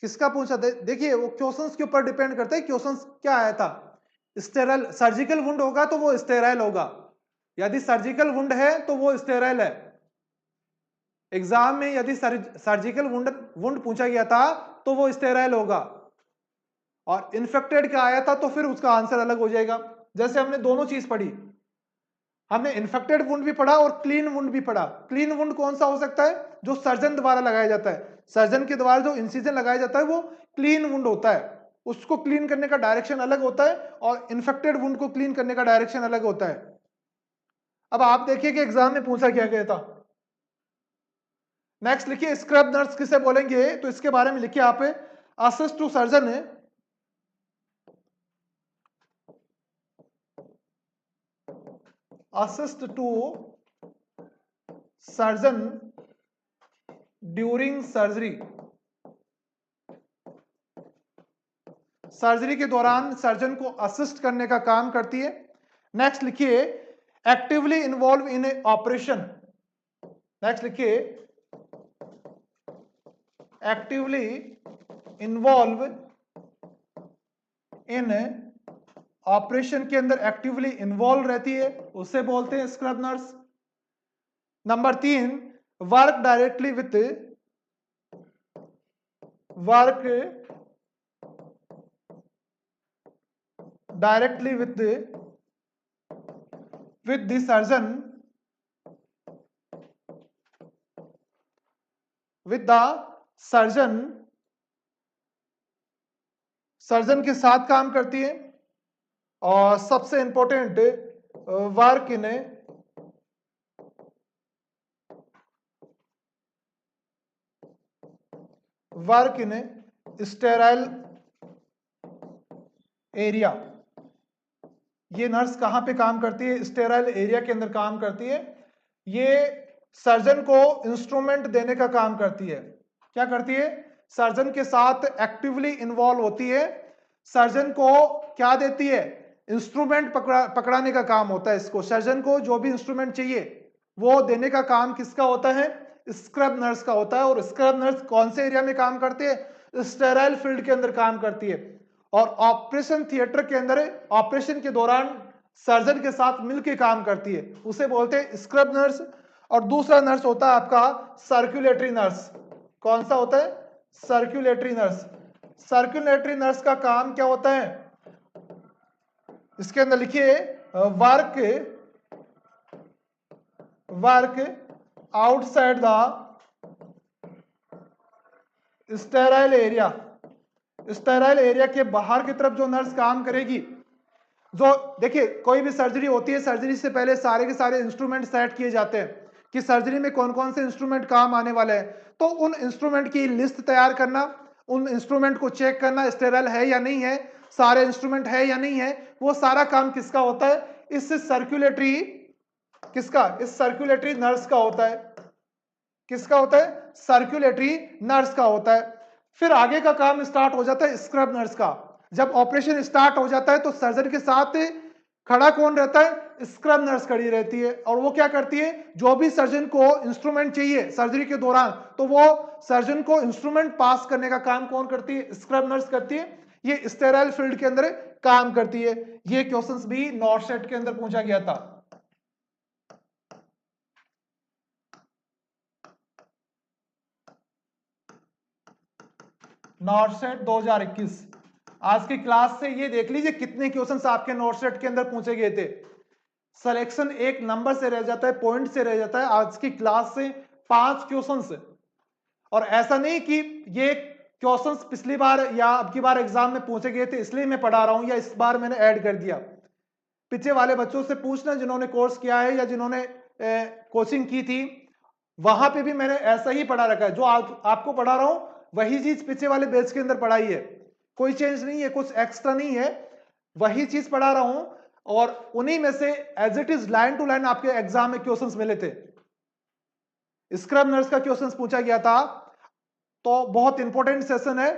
किसका पूछा था? देखिए वो क्वेश्चंस के ऊपर डिपेंड करता है, क्वेश्चंस क्या आया था। स्टेराइल सर्जिकल वुंड होगा तो वो स्टेराइल होगा, यदि सर्जिकल वुंड है तो वो स्टेराइल है। एग्जाम में यदि सर्जिकल वुंड वुंड पूछा गया था तो वो स्टेराइल होगा, और इन्फेक्टेड का आया था तो फिर उसका आंसर अलग हो जाएगा। जैसे हमने दोनों चीज पढ़ी, हमने इन्फेक्टेड वुंड भी पढ़ा और क्लीन वुंड भी पढ़ा। क्लीन वुंड कौन सा हो सकता है? जो सर्जन द्वारा लगाया जाता है, सर्जन के द्वारा जो इंसिजन लगाया जाता है वो क्लीन वुंड होता है, उसको क्लीन करने का डायरेक्शन अलग होता है, और इन्फेक्टेड वुंड को क्लीन करने का डायरेक्शन अलग होता है। अब आप देखिए कि एग्जाम में पूछा क्या गया था। नेक्स्ट लिखिए, स्क्रब नर्स किसे बोलेंगे, तो इसके बारे में लिखिए आप, असिस्ट टू सर्जन है, assist to surgeon during surgery, surgery के दौरान सर्जन को असिस्ट करने का काम करती है। नेक्स्ट लिखिए, actively involve in A operation, next लिखिए, एक्टिवली इन्वॉल्व इन ऑपरेशन के अंदर एक्टिवली इन्वॉल्व रहती है, उसे बोलते हैं scrub nurse. Number 3, work directly with, work directly with the surgeon, with the surgeon, surgeon के साथ काम करती है। और सबसे important, work in work in sterile area. ये नर्स कहां पे काम करती है? स्टेराइल एरिया के अंदर काम करती है। ये सर्जन को इंस्ट्रूमेंट देने का काम करती है। क्या करती है? सर्जन के साथ एक्टिवली इन्वॉल्व होती है, सर्जन को क्या देती है? इंस्ट्रूमेंट पकड़ाने का काम होता है इसको। सर्जन को जो भी इंस्ट्रूमेंट चाहिए वो देने का काम किसका होता है? स्क्रब नर्स का होता है। और स्क्रब नर्स कौन से एरिया में काम करती है? स्टेराइल फील्ड के अंदर काम करती है। और ऑपरेशन थिएटर के अंदर ऑपरेशन के दौरान सर्जन के साथ मिलकर काम करती है, उसे बोलते हैं स्क्रब नर्स। और दूसरा नर्स होता है आपका सर्कुलेटरी नर्स। कौन सा होता है? Circulatory nurse. सर्कुलेटरी नर्स का काम क्या होता है? इसके अंदर लिखिए, work work outside the sterile area. Sterile area के बाहर की तरफ जो नर्स काम करेगी, जो देखिए कोई भी सर्जरी होती है, सर्जरी से पहले सारे के सारे इंस्ट्रूमेंट सेट किए जाते हैं कि सर्जरी में कौन कौन से इंस्ट्रूमेंट काम आने वाले हैं। तो उन इंस्ट्रूमेंट की लिस्ट तैयार करना, उन इंस्ट्रूमेंट को चेक करना स्टेराइल है या नहीं है, सारे इंस्ट्रूमेंट है या नहीं है, वो सारा काम किसका होता है? इस सर्कुलेटरी, किसका? इस सर्कुलेटरी नर्स का होता है। किसका होता है? सर्कुलेटरी नर्स का होता है। फिर आगे का काम स्टार्ट हो जाता है स्क्रब नर्स का। जब ऑपरेशन स्टार्ट हो जाता है तो सर्जन के साथ खड़ा कौन रहता है? स्क्रब नर्स खड़ी रहती है। और वो क्या करती है? जो भी सर्जन को इंस्ट्रूमेंट चाहिए सर्जरी के दौरान, तो वो सर्जन को इंस्ट्रूमेंट पास करने का काम कौन करती है? स्क्रब नर्स करती है। ये स्टेराइल फील्ड के अंदर काम करती है। ये क्वेश्चंस भी नॉर्थ सेट के अंदर पूछा गया था। North set 2021। आज की क्लास से ये देख लीजिए कितने क्वेश्चंस आपके नॉर्थ सेट के अंदर पूछे गए थे। सिलेक्शन एक नंबर से रह जाता है, पॉइंट से रह जाता है। आज की क्लास से 5 क्वेश्चंस, और ऐसा नहीं कि ये क्वेश्चंस पिछली बार या अब की बार एग्जाम में पूछे गए थे इसलिए मैं पढ़ा रहा हूं, या इस बार मैंने ऐड कर दिया। पीछे वाले बच्चों से पूछना जिन्होंने कोर्स किया है या जिन्होंने कोचिंग की थी, वहां पे भी मैंने ऐसा ही पढ़ा रखा है। जो आपको पढ़ा रहा हूं वही चीज पीछे वाले बैच के अंदर पढ़ाई है। कोई चेंज नहीं है, कुछ एक्स्ट्रा नहीं है, वही चीज पढ़ा रहा हूं और उन्हीं में से as it is line to line आपके एग्जाम में क्वेश्चंस मिले थे। स्क्रब नर्स का क्वेश्चंस पूछा गया था, तो बहुत इंपॉर्टेंट सेशन है,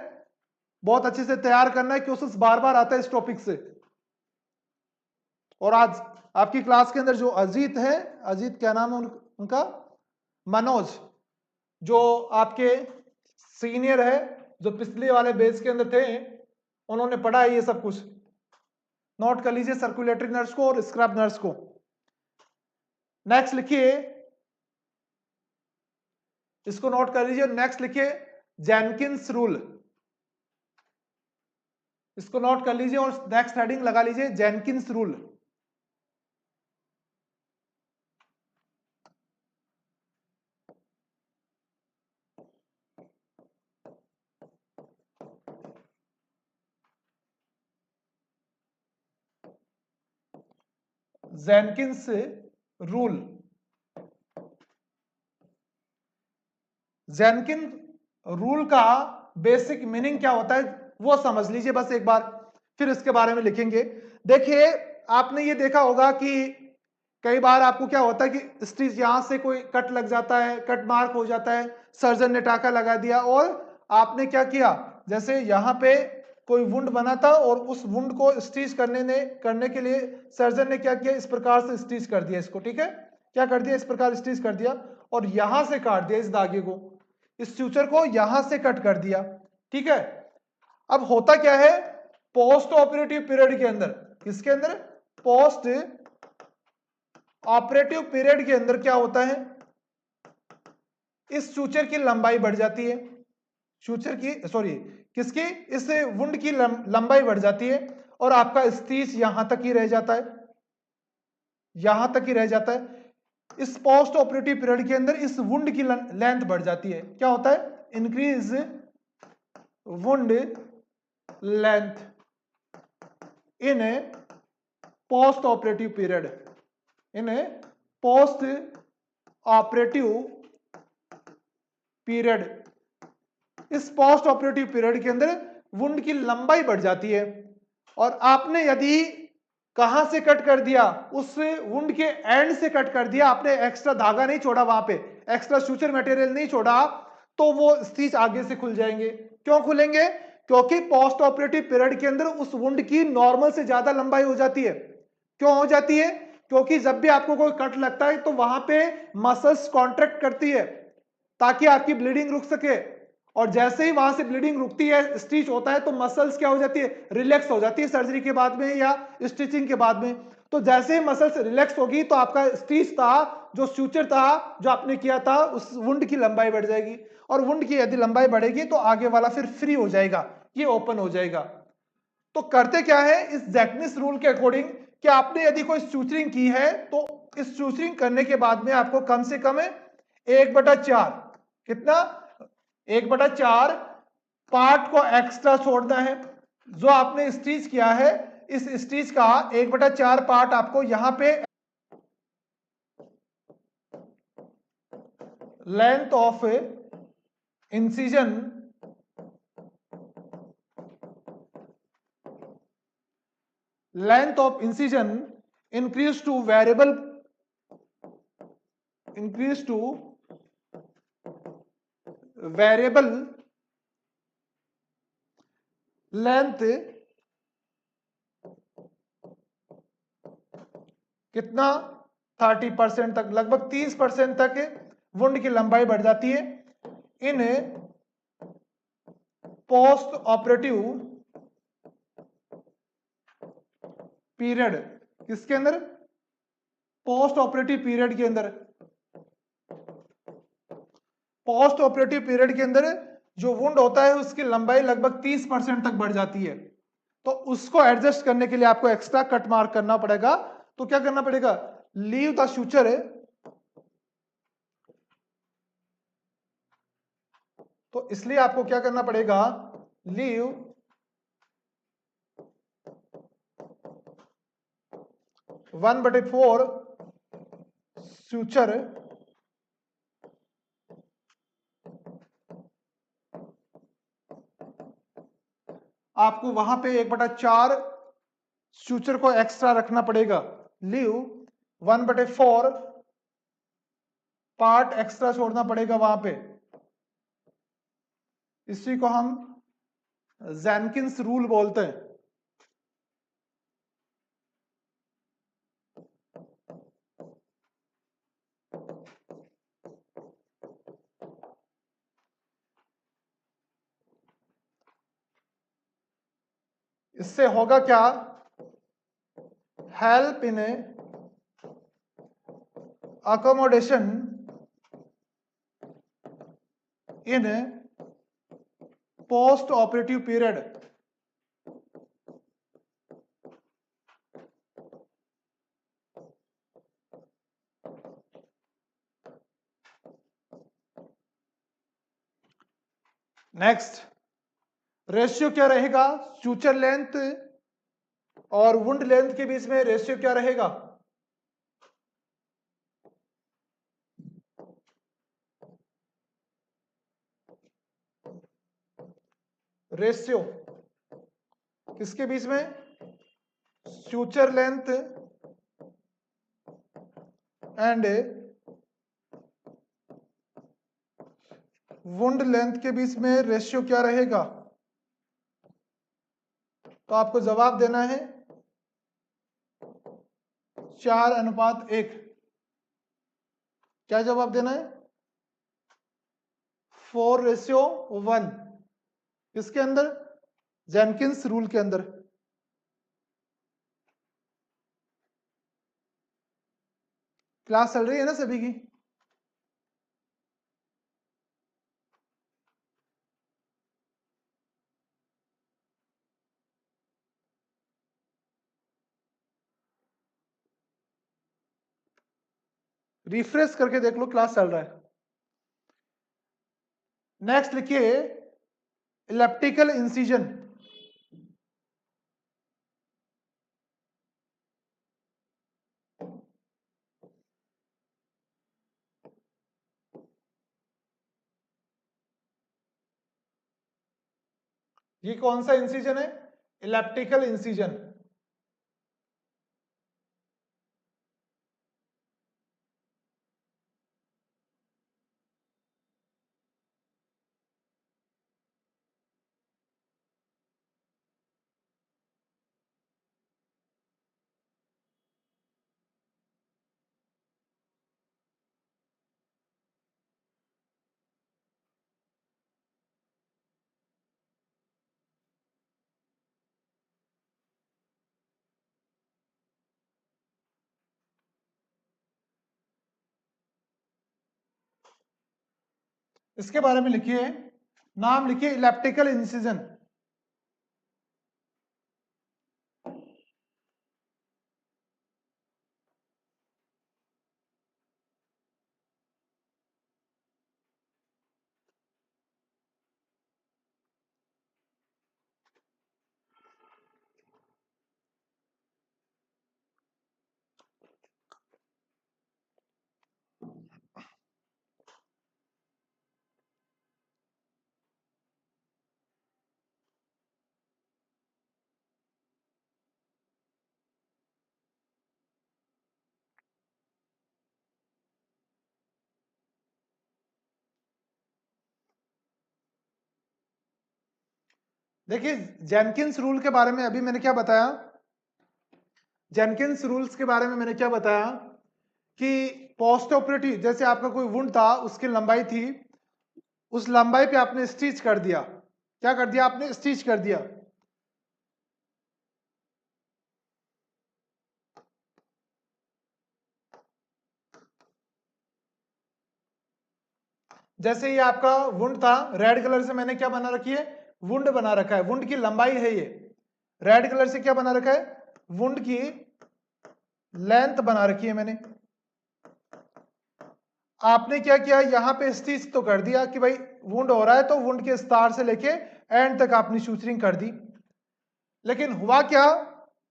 बहुत अच्छे से तैयार करना है, क्वेश्चंस बार बार आता है इस टॉपिक से। और आज आपकी क्लास के अंदर जो अजीत है, अजीत क्या नाम है उनका, मनोज, जो आपके सीनियर है, जो पिछले वाले बेस के अंदर थे, उन्होंने पढ़ा है ये सब कुछ। नोट कर लीजिए सर्कुलेटरी नर्स को और स्क्रब नर्स को। नेक्स्ट लिखिए, इसको नोट कर लीजिए। नेक्स्ट लिखिए जेनकिंस रूल, इसको नोट कर लीजिए और नेक्स्ट हेडिंग लगा लीजिए Jenkins rule. Jenkins rule, जेनकिन rule का बेसिक मीनिंग क्या होता है वो समझ लीजिए बस एक बार, फिर इसके बारे में लिखेंगे। देखिए आपने ये देखा होगा कि कई बार आपको क्या होता है कि स्टिच यहां से कोई कट लग जाता है, कट मार्क हो जाता है, सर्जन ने टाका लगा दिया और आपने क्या किया, जैसे यहां पे कोई वुंड बना था और उस वुंड को स्टिच करने के लिए सर्जन ने क्या किया, इस प्रकार से स्टिच कर दिया इसको, ठीक है, क्या कर दिया, इस प्रकार स्टिच कर दिया और यहां से काट दिया इस धागे को, इस फ्यूचर को यहां से कट कर दिया, ठीक है। अब होता क्या है, पोस्ट ऑपरेटिव पीरियड के अंदर, किसके अंदर, पोस्ट ऑपरेटिव पीरियड के अंदर क्या होता है, इस फ्यूचर की लंबाई बढ़ जाती है, फ्यूचर की सॉरी किसकी, इस वुंड की लंबाई बढ़ जाती है और आपका स्टिच यहां तक ही रह जाता है, यहां तक ही रह जाता है। इस पोस्ट ऑपरेटिव पीरियड के अंदर इस वुंड की लेंथ बढ़ जाती है, क्या होता है, increase wound length in post operative period, in post operative period. इस पोस्ट ऑपरेटिव पीरियड के अंदर वुंड की लंबाई बढ़ जाती है और आपने यदि कहां से कट कर दिया, उस वुंड के एंड से कट कर दिया, आपने एक्स्ट्रा धागा नहीं छोड़ा, वहां पे एक्स्ट्रा सूचर मटेरियल नहीं छोड़ा, तो वो स्टिच आगे से खुल जाएंगे। क्यों खुलेंगे, क्योंकि पोस्ट ऑपरेटिव पीरियड के अंदर उस वुंड की नॉर्मल से ज्यादा लंबाई हो जाती है। क्यों हो जाती है, क्योंकि जब भी आपको कोई कट लगता है तो वहां पे मसल्स कॉन्ट्रैक्ट करती है ताकि आपकी ब्लीडिंग रुक सके, और जैसे ही वहां से ब्लीडिंग रुकती है, स्टिच होता है, तो मसल्स क्या हो जाती है, रिलैक्स हो जाती है सर्जरी के बाद में या स्टिचिंग के बाद में। तो जैसे ही मसल्स रिलैक्स होगी तो आपका स्टिच था, जो सूचर था जो आपने किया था, उस वुंड की लंबाई बढ़ जाएगी और वुंड की यदि लंबाई बढ़ेगी तो आगे वाला फिर फ्री हो जाएगा, ये ओपन हो जाएगा। तो करते क्या है, इस जैकनिस रूल के अकॉर्डिंग कि आपने यदि कोई सूचरिंग की है तो इस सूचरिंग करने के बाद में आपको कम से कम 1/4, कितना, 1/4 पार्ट को एक्स्ट्रा छोड़ना है। जो आपने स्टिच किया है, इस स्टिच का 1/4 पार्ट आपको यहां पे length of incision, length of incision increase two variable, increase two variable length, कितना, 30% तक, लगभग 30% तक वुंड की लंबाई बढ़ जाती है इन पोस्ट ऑपरेटिव पीरियड। किसके अंदर, पोस्ट ऑपरेटिव पीरियड के अंदर, पोस्ट ऑपरेटिव पीरियड के अंदर जो वुंड होता है उसकी लंबाई लगभग 30% तक बढ़ जाती है। तो उसको एडजस्ट करने के लिए आपको एक्स्ट्रा कट मार्क करना पड़ेगा। तो क्या करना पड़ेगा, लीव द सूचर, तो इसलिए आपको क्या करना पड़ेगा, लीव 1/4 सूचर आपको वहां पे 1/4 सूचर को एक्स्ट्रा रखना पड़ेगा, लीव 1/4 पार्ट एक्स्ट्रा छोड़ना पड़ेगा वहां पे। इसी को हम जेनकिंस रूल बोलते हैं। इससे होगा क्या, help in accommodation in post operative period। Next ratio क्या रहेगा, सूचर लेंथ और वुंड लेंथ के बीच में रेशियो क्या रहेगा, रेशियो किसके बीच में, suture length and wound length के बीच में रेशियो क्या रहेगा। तो आपको जवाब देना है 4:1। क्या जवाब देना है, 4:1। किसके अंदर, जेनकिंस रूल के अंदर। क्लास चल रही है ना सभी की। रिफ्रेश करके देख लो, क्लास चल रहा है। नेक्स्ट लिखिए इलेप्टिकल इंसिजन। ये कौन सा इंसिजन है, इलेप्टिकल इंसिजन। इसके बारे में लिखिए, नाम लिखिए इलेप्टिकल इंसिजन। देखिए जेनकिंस रूल के बारे में अभी मैंने क्या बताया, जेनकिंस रूल्स के बारे में मैंने क्या बताया कि पोस्ट ऑपरेटिव, जैसे आपका कोई वुंड था, उसकी लंबाई थी, उस लंबाई पे आपने स्टिच कर दिया। क्या कर दिया आपने, स्टिच कर दिया। जैसे ये आपका वुंड था, रेड कलर से मैंने क्या बना रखी है, वुंड बना रखा है, वुंड की लंबाई है ये। रेड कलर से क्या बना रखा है, वुंड की लेंथ बना रखी है मैंने। आपने क्या किया, यहां पे स्टिच तो कर दिया कि भाई वुंड हो रहा है, तो वुंड के स्टार से लेके एंड तक आपने सूचरिंग कर दी। लेकिन हुआ क्या,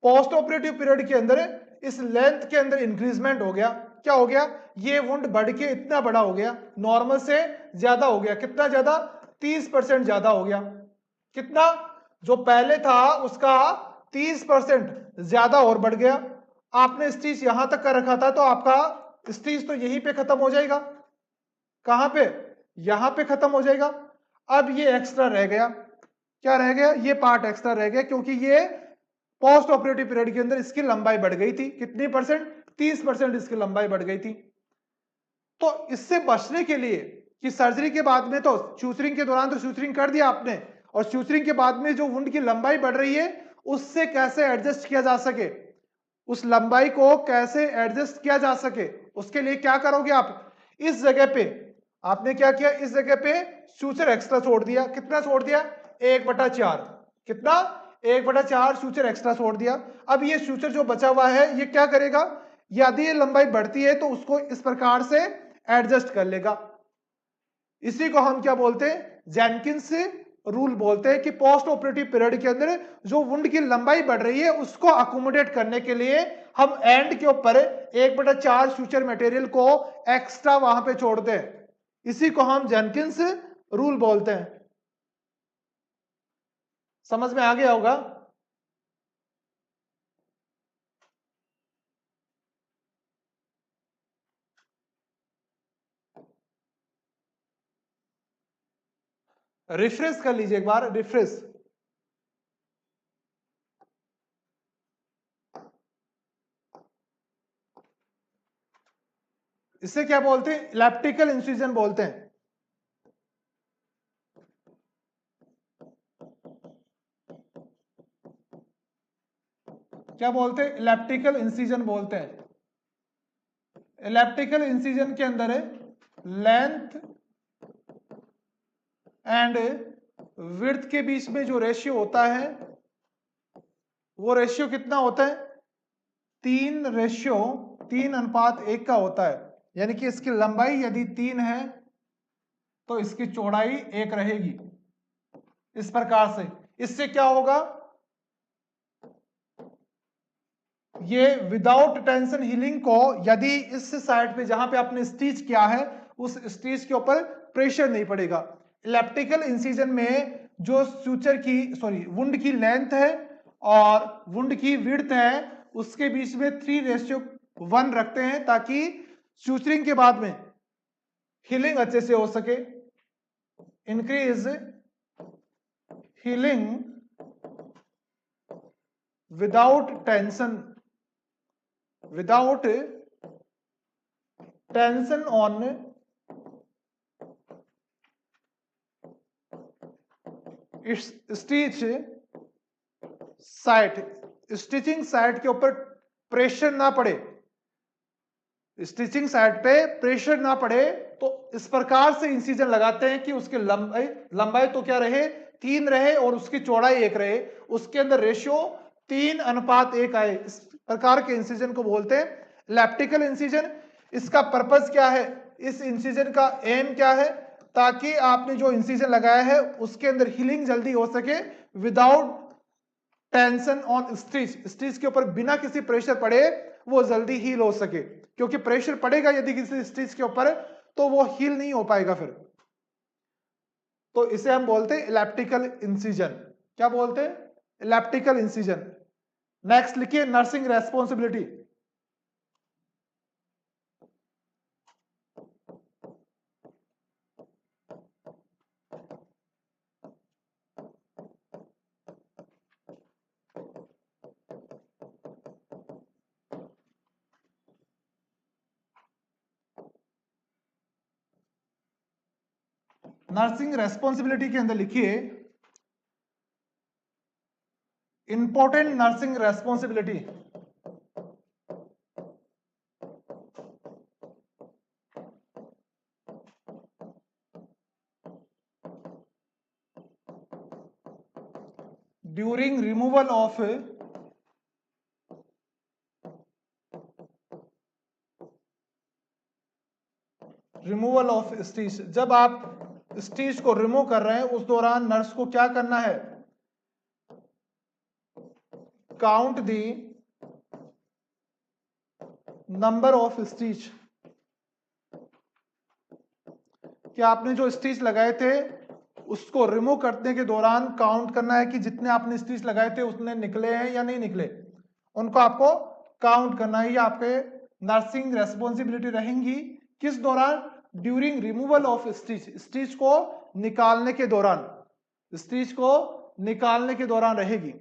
पोस्ट ऑपरेटिव पीरियड के अंदर इस लेंथ के अंदर इंक्रीजमेंट हो गया। क्या हो गया, ये वुंड बढ़ के इतना बड़ा हो गया, नॉर्मल से ज्यादा हो गया। कितना ज्यादा, 30% ज्यादा हो गया। कितना, जो पहले था उसका 30% ज्यादा और बढ़ गया। आपने स्टिच यहां तक कर रखा था तो आपका स्टिच तो यहीं पे खत्म हो जाएगा। कहां पे? यहां पे खत्म हो जाएगा। अब ये एक्स्ट्रा रह गया। क्या रह गया? ये पार्ट एक्स्ट्रा रह गया, क्योंकि ये पोस्ट ऑपरेटिव पीरियड के अंदर इसकी लंबाई बढ़ गई थी। कितनी परसेंट? 30% इसकी लंबाई बढ़ गई थी। तो इससे बचने के लिए कि सर्जरी के बाद में तो शूचरिंग के दौरान तो शूचरिंग कर दिया आपने, और शूचरिंग के बाद में जो वुंड की लंबाई बढ़ रही है उससे कैसे एडजस्ट किया जा सके, उस लंबाई को कैसे एडजस्ट किया जा सके, उसके लिए क्या करोगे आप? इस जगह पे आपने क्या किया? इस जगह पे सूचर एक्स्ट्रा छोड़ दिया। कितना छोड़ दिया? 1/4। कितना? 1/4 सूचर एक्स्ट्रा छोड़ दिया। अब ये सूचर जो बचा हुआ है ये क्या करेगा? यदि ये लंबाई बढ़ती है तो उसको इस प्रकार से एडजस्ट कर लेगा। इसी को हम क्या बोलते हैं? जेनकिंस रूल बोलते हैं कि पोस्ट ऑपरेटिव पीरियड के अंदर जो वुंड की लंबाई बढ़ रही है उसको अकोमोडेट करने के लिए हम एंड के ऊपर 1/4 सूचर मटेरियल को एक्स्ट्रा वहां पे छोड़ते हैं। इसी को हम जेनकिंस रूल बोलते हैं। समझ में आ गया होगा? रिफ्रेश कर लीजिए एक बार, रिफ्रेश। इसे क्या बोलते हैं? इलेप्टिकल इंसिजन बोलते हैं। क्या बोलते हैं? इलेप्टिकल इंसिजन बोलते हैं। इलेप्टिकल इंसिजन के अंदर लेंथ एंड विड्थ के बीच में जो रेशियो होता है वो रेशियो कितना होता है? 3:1 का होता है। यानी कि इसकी लंबाई यदि 3 है तो इसकी चौड़ाई 1 रहेगी। इस प्रकार से इससे क्या होगा? ये विदाउट टेंशन हीलिंग को यदि इस साइड पे जहां पे आपने स्टिच किया है उस स्टिच के ऊपर प्रेशर नहीं पड़ेगा। इलेप्टिकल इंसिजन में जो सूचर की वुंड की लेंथ है और वुंड की विड्थ है उसके बीच में 3:1 रखते हैं ताकि सूचरिंग के बाद में हीलिंग अच्छे से हो सके। Increase healing without tension on stitch site. Stitching site के ऊपर प्रेशर ना पड़े, स्टिचिंग साइट पे प्रेशर ना पड़े तो इस प्रकार से इंसिजन लगाते हैं कि उसकी लंबाई तो क्या रहे? 3 रहे और उसकी चौड़ाई 1 रहे। उसके अंदर रेशियो 3:1 आए। इस प्रकार के इंसिजन को बोलते हैं इलेप्टिकल इंसिजन। इसका पर्पस क्या है? इस इंसिजन का एम क्या है? ताकि आपने जो इंसिजन लगाया है उसके अंदर हीलिंग जल्दी हो सके without tension on stitch. Stitch के ऊपर बिना किसी प्रेशर पड़े वो जल्दी हील हो सके, क्योंकि प्रेशर पड़ेगा यदि किसी स्टिच के ऊपर तो वो हील नहीं हो पाएगा फिर। तो इसे हम बोलते हैं इलेप्टिकल इंसिजन। क्या बोलते हैं? Elliptical incision. नेक्स्ट लिखिए नर्सिंग रेस्पॉन्सिबिलिटी। नर्सिंग रेस्पॉन्सिबिलिटी के अंदर लिखिए important nursing responsibility. During removal of stitch. जब आप स्टिच को रिमूव कर रहे हैं उस दौरान नर्स को क्या करना है? Count the number of stitch. कि आपने जो स्टिच लगाए थे उसको रिमूव करने के दौरान काउंट करना है कि जितने आपने स्टिच लगाए थे उतने निकले हैं या नहीं निकले, उनको आपको काउंट करना है। ये आपके नर्सिंग रेस्पॉन्सिबिलिटी रहेंगी किस दौरान, during removal of stitch, stitch को निकालने के दौरान, स्टिच को निकालने के दौरान रहेगी।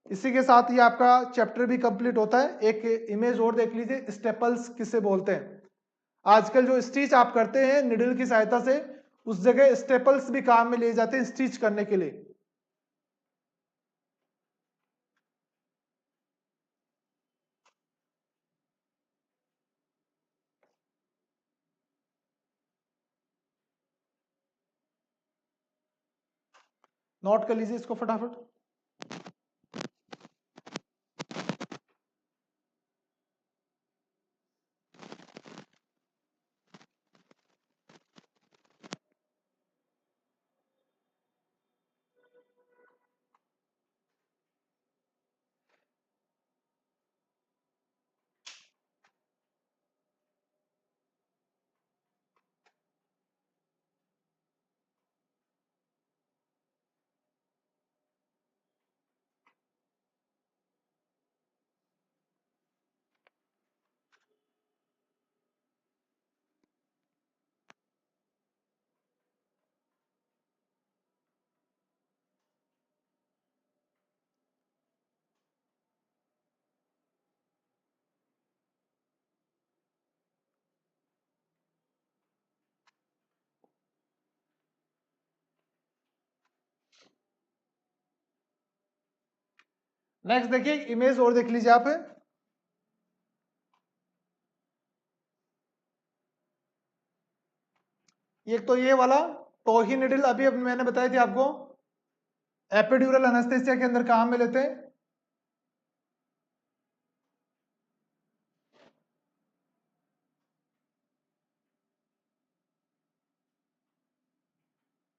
इसी के साथ ये आपका चैप्टर भी कंप्लीट होता है। एक इमेज और देख लीजिए, स्टेपल्स किसे बोलते हैं। आजकल जो स्टिच आप करते हैं निडल की सहायता से, उस जगह स्टेपल्स भी काम में लिए जाते हैं स्टिच करने के लिए। नोट कर लीजिए इसको फटाफट। नेक्स्ट देखिए इमेज और देख लीजिए आप। एक तो ये वाला टोही निडल, अभी मैंने बताई थी आपको, एपिड्यूरल एनेस्थेसिया के अंदर काम में लेते हैं।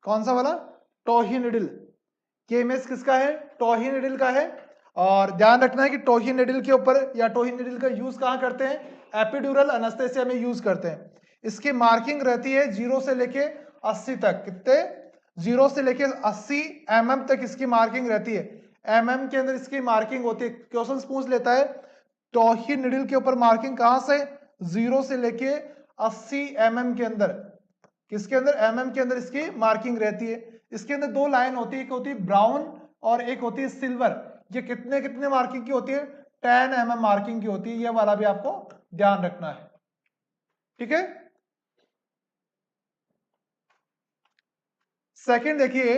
कौन सा वाला, टोही निडल। ये इमेज किसका है, टोही निडल का है। और ध्यान रखना है कि टोही निडल के ऊपर या टोही निडल का यूज कहाँ करते हैं, एपिड्यूरल एनेस्थेसिया में यूज करते हैं। इसकी मार्किंग रहती है 0 से लेके 80 तक। कितने, 0 से लेके 80 mm तक इसकी मार्किंग रहती है। mm के अंदर इसकी मार्किंग होती है। क्वेश्चन पूछ लेता है टोही निडल के ऊपर मार्किंग कहां से, 0 से लेके 80 mm के अंदर, किसके अंदर, mm के अंदर इसकी मार्किंग रहती है। इसके अंदर दो लाइन होती है, एक होती है ब्राउन और एक होती है सिल्वर। ये कितने कितने मार्किंग की होती है, 10 mm मार्किंग की होती है। ये वाला भी आपको ध्यान रखना है, ठीक है। सेकंड देखिए,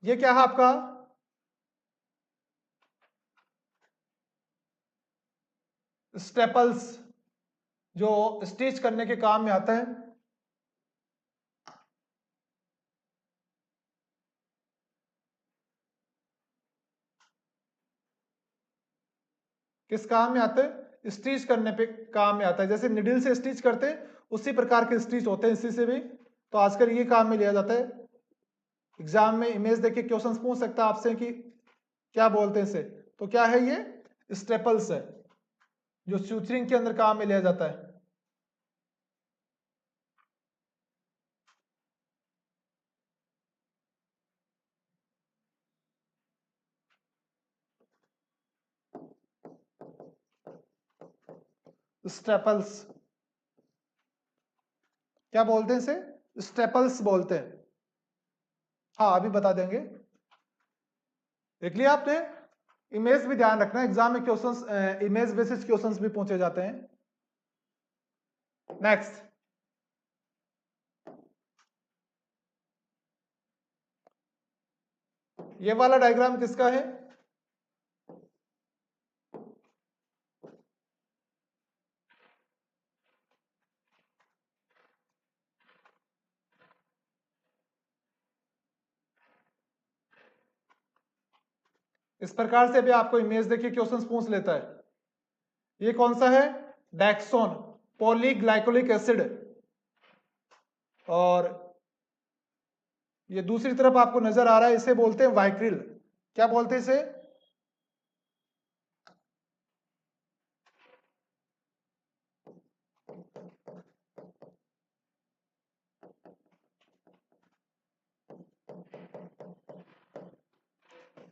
ये क्या है आपका, स्टेपल्स, जो स्टिच करने के काम में आता है। किस काम में आता है, स्टिच करने पे काम में आता है। जैसे निडल से स्टिच करते हैं उसी प्रकार के स्टिच होते हैं इसी से भी। तो आजकल ये काम में लिया जाता है। एग्जाम में इमेज देख के क्वेश्चन पूछ सकता है आपसे कि क्या बोलते हैं इसे, तो क्या है ये, स्टेपल्स है, जो सूचरिंग के अंदर काम में लिया जाता है। स्टेपल्स क्या बोलते हैं इसे, स्टेपल्स बोलते हैं। हाँ अभी बता देंगे। देख लिया आपने, इमेज भी ध्यान रखना, एग्जाम में क्वेश्चंस इमेज बेसिस क्वेश्चंस भी पूछे जाते हैं। नेक्स्ट, ये वाला डायग्राम किसका है, इस प्रकार से भी आपको इमेज देखिए क्वेश्चंस पूछ लेता है। ये कौन सा है, डेक्सोन पॉलीग्लाइकोलिक एसिड। और ये दूसरी तरफ आपको नजर आ रहा है, इसे बोलते हैं वाइक्रिल। क्या बोलते हैं इसे,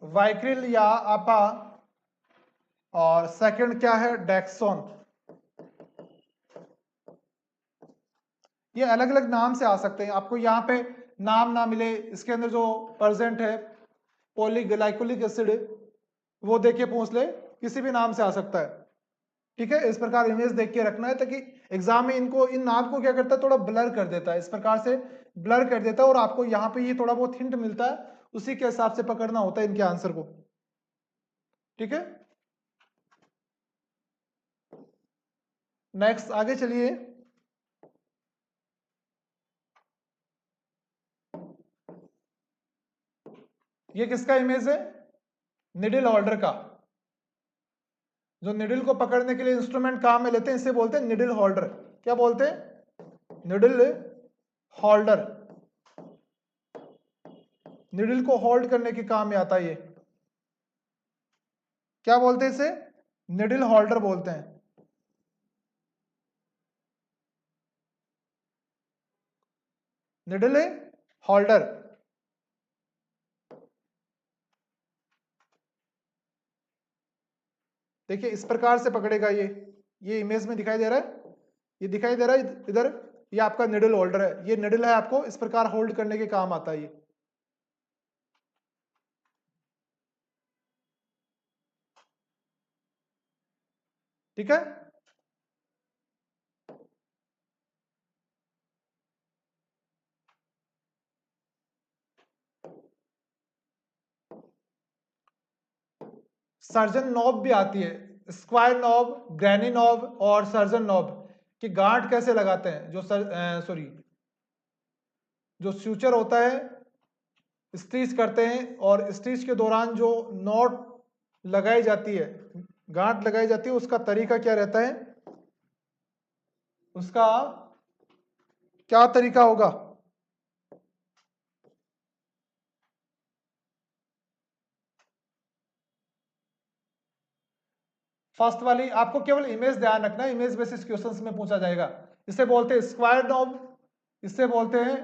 वाइक्रिल या आपा, और सेकंड क्या है, डेक्सोन। ये अलग अलग नाम से आ सकते हैं, आपको यहाँ पे नाम ना मिले, इसके अंदर जो प्रेजेंट है पॉलीग्लाइकोलिक एसिड वो देख के पूछ ले, किसी भी नाम से आ सकता है। ठीक है, इस प्रकार इमेज देख के रखना है, ताकि एग्जाम में इनको, इन नाम को क्या करता है, थोड़ा ब्लर कर देता है, इस प्रकार से ब्लर कर देता है, और आपको यहाँ पे ये थोड़ा बहुत हिंट मिलता है, उसी के हिसाब से पकड़ना होता है इनके आंसर को। ठीक है, नेक्स्ट आगे चलिए। ये किसका इमेज है, निडल होल्डर का। जो निडल को पकड़ने के लिए इंस्ट्रूमेंट काम में लेते हैं, इसे बोलते हैं निडल होल्डर। क्या बोलते हैं, निडल होल्डर। निडल को होल्ड करने के काम में आता है ये। क्या बोलते हैं इसे, निडल होल्डर बोलते हैं। Needle holder. देखिए इस प्रकार से पकड़ेगा ये इमेज में दिखाई दे रहा है, ये दिखाई दे रहा है इधर, ये आपका निडल होल्डर है, ये निडल है, आपको इस प्रकार होल्ड करने के काम आता है ये। ठीक है, सर्जन नॉब भी आती है, स्क्वायर नॉब, ग्रैनी नॉब और सर्जन नॉब की गांठ कैसे लगाते हैं, जो जो सूचर होता है, स्टिच करते हैं, और स्टिच के दौरान जो नॉट लगाई जाती है, गांठ लगाई जाती है, उसका तरीका क्या रहता है, उसका क्या तरीका होगा। फर्स्ट वाली आपको केवल इमेज ध्यान रखना है, इमेज बेसिस क्वेश्चंस में पूछा जाएगा। इसे बोलते हैं स्क्वायर नॉब, इसे बोलते हैं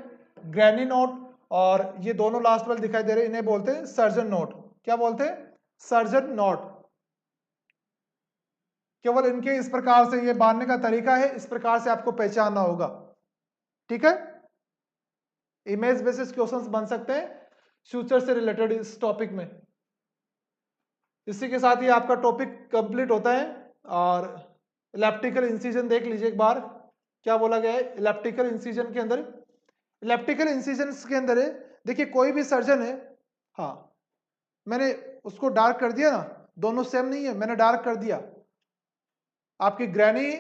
ग्रैनी नोट, और ये दोनों लास्ट वाले दिखाई दे रहे हैं, इन्हें बोलते हैं सर्जन नोट। क्या बोलते हैं, सर्जन नोट। केवल इनके इस प्रकार से ये बांधने का तरीका है, इस प्रकार से आपको पहचानना होगा। ठीक है, इमेज बेसिस क्वेश्चंस बन सकते हैं फ्यूचर से रिलेटेड इस टॉपिक में। इसी के साथ ही आपका टॉपिक कंप्लीट होता है। और इलेप्टिकल इंसिजन देख लीजिए एक बार, क्या बोला गया है इलेप्टिकल इंसिजन के अंदर। इलेप्टिकल इंसिजन के अंदर है, देखिए कोई भी सर्जन है, हाँ मैंने उसको डार्क कर दिया ना, दोनों सेम नहीं है, मैंने डार्क कर दिया। आपकी ग्रैनी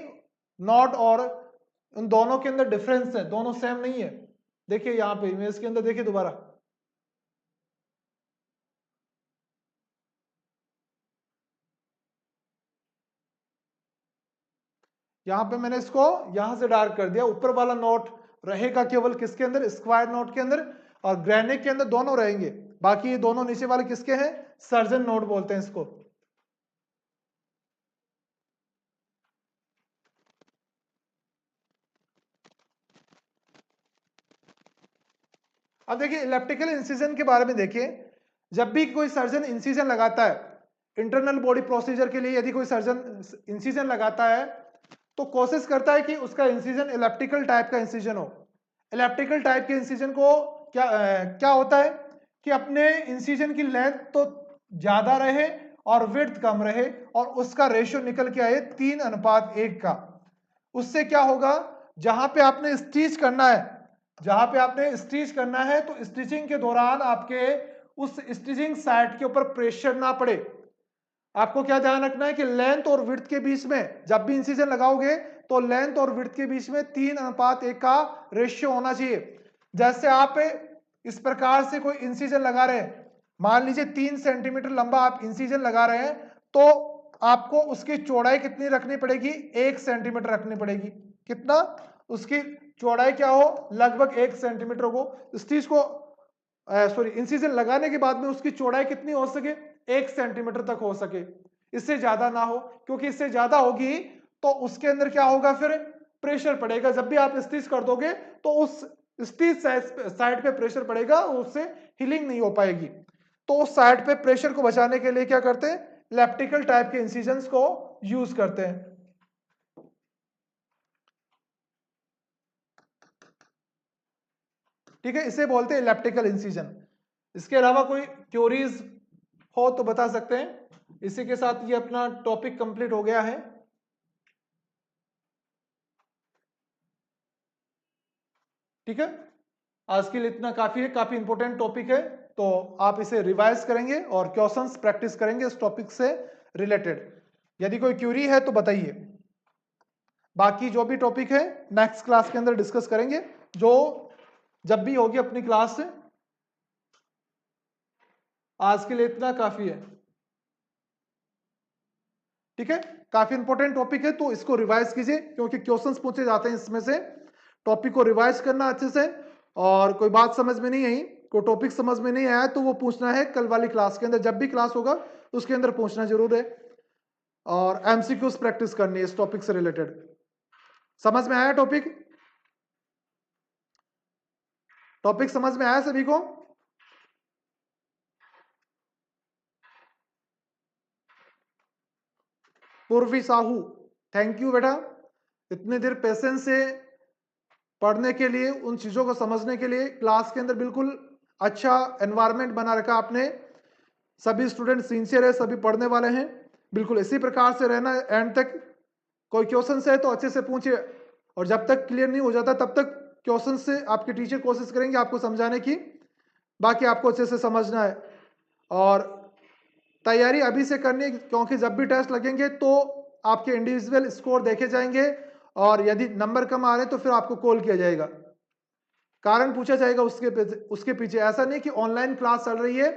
नॉट और उन दोनों के अंदर डिफरेंस है, दोनों सेम नहीं है। देखिए यहाँ पे इमेज के अंदर देखिए दोबारा, यहां पे मैंने इसको यहां से डार्क कर दिया। ऊपर वाला नोट रहेगा केवल किसके अंदर, स्क्वायर नोट के अंदर, और ग्रेनिक के अंदर दोनों रहेंगे। बाकी ये दोनों नीचे वाले किसके हैं, सर्जन नोट बोलते हैं इसको। अब देखिए इलेप्टिकल इंसिजन के बारे में देखिए, जब भी कोई सर्जन इंसिजन लगाता है इंटरनल बॉडी प्रोसीजर के लिए, यदि कोई सर्जन इंसिजन लगाता है तो कोशिश करता है कि उसका इंसिजन इलेप्टिकल टाइप का इंसिजन हो। इलेप्टिकल टाइप के इंसिजन को क्या होता है कि अपने इंसिजन की लेंथ तो ज्यादा रहे और विड्थ कम रहे, और उसका रेशियो निकल के आए 3:1 का। उससे क्या होगा, जहां पे आपने स्टिच करना है, जहां पे आपने स्टिच करना है, तो स्टिचिंग के दौरान आपके उस स्टिचिंग साइड के ऊपर प्रेशर ना पड़े। आपको क्या ध्यान रखना है कि लेंथ और विड्थ के बीच में जब भी इंसिजन लगाओगे तो लेंथ और विड्थ के बीच में 3:1 का रेशियो होना चाहिए। जैसे आप इस प्रकार से कोई इंसिजन लगा रहे हैं, मान लीजिए 3 सेंटीमीटर लंबा आप इंसिजन लगा रहे हैं, तो आपको उसकी चौड़ाई कितनी रखनी पड़ेगी, 1 सेंटीमीटर रखनी पड़ेगी। कितना, उसकी चौड़ाई क्या हो, लगभग 1 सेंटीमीटर को स्टिच को इंसिजन लगाने के बाद में उसकी चौड़ाई कितनी हो सके, 1 सेंटीमीटर तक हो सके, इससे ज्यादा ना हो, क्योंकि इससे ज्यादा होगी तो उसके अंदर क्या होगा, फिर प्रेशर पड़ेगा। जब भी आप स्टिच कर दोगे तो उस स्टिच साइड पे प्रेशर पड़ेगा, उससे हीलिंग नहीं हो पाएगी। तो साइड पे प्रेशर को बचाने के लिए क्या करते हैं, इलेप्टिकल टाइप के इंसिजन्स को यूज करते हैं। ठीक है, इसे बोलते हैं इलेप्टिकल इंसिजन। इसके अलावा कोई क्योरीज हो तो बता सकते हैं। इसी के साथ ये अपना टॉपिक कंप्लीट हो गया है। ठीक है, आज के लिए इतना काफी है, काफी इंपॉर्टेंट टॉपिक है, तो आप इसे रिवाइज करेंगे और क्वेश्चंस प्रैक्टिस करेंगे इस टॉपिक से रिलेटेड। यदि कोई क्यूरी है तो बताइए। बाकी जो भी टॉपिक है नेक्स्ट क्लास के अंदर डिस्कस करेंगे, जो जब भी होगी अपनी क्लास से। आज के लिए इतना काफी है। ठीक है, काफी इंपॉर्टेंट टॉपिक है, तो इसको रिवाइज कीजिए क्योंकि क्वेश्चंस पूछे जाते हैं इसमें से। टॉपिक को रिवाइज करना अच्छे से, और कोई बात समझ में नहीं आई, कोई टॉपिक समझ में नहीं आया तो वो पूछना है कल वाली क्लास के अंदर, जब भी क्लास होगा उसके अंदर पूछना जरूर है। और एमसीक्यूज प्रैक्टिस करनी है इस टॉपिक से रिलेटेड। समझ में आया टॉपिक? टॉपिक समझ में आया सभी को? पूर्वी साहू, थैंक यू बेटा, इतने देर पेशेंस से पढ़ने के लिए, उन चीजों को समझने के लिए। क्लास के अंदर बिल्कुल अच्छा एनवायरनमेंट बना रखा आपने, सभी स्टूडेंट सिंसियर है, सभी पढ़ने वाले हैं। बिल्कुल इसी प्रकार से रहना एंड तक। कोई क्वेश्चन है तो अच्छे से पूछिए, और जब तक क्लियर नहीं हो जाता तब तक क्वेश्चन से आपके टीचर कोशिश करेंगे आपको समझाने की। बाकी आपको अच्छे से समझना है, और तैयारी अभी से करनी है, क्योंकि जब भी टेस्ट लगेंगे तो आपके इंडिविजुअल स्कोर देखे जाएंगे, और यदि नंबर कम आ रहे हैं तो फिर आपको कॉल किया जाएगा, कारण पूछा जाएगा उसके पीछे। ऐसा नहीं कि ऑनलाइन क्लास चल रही है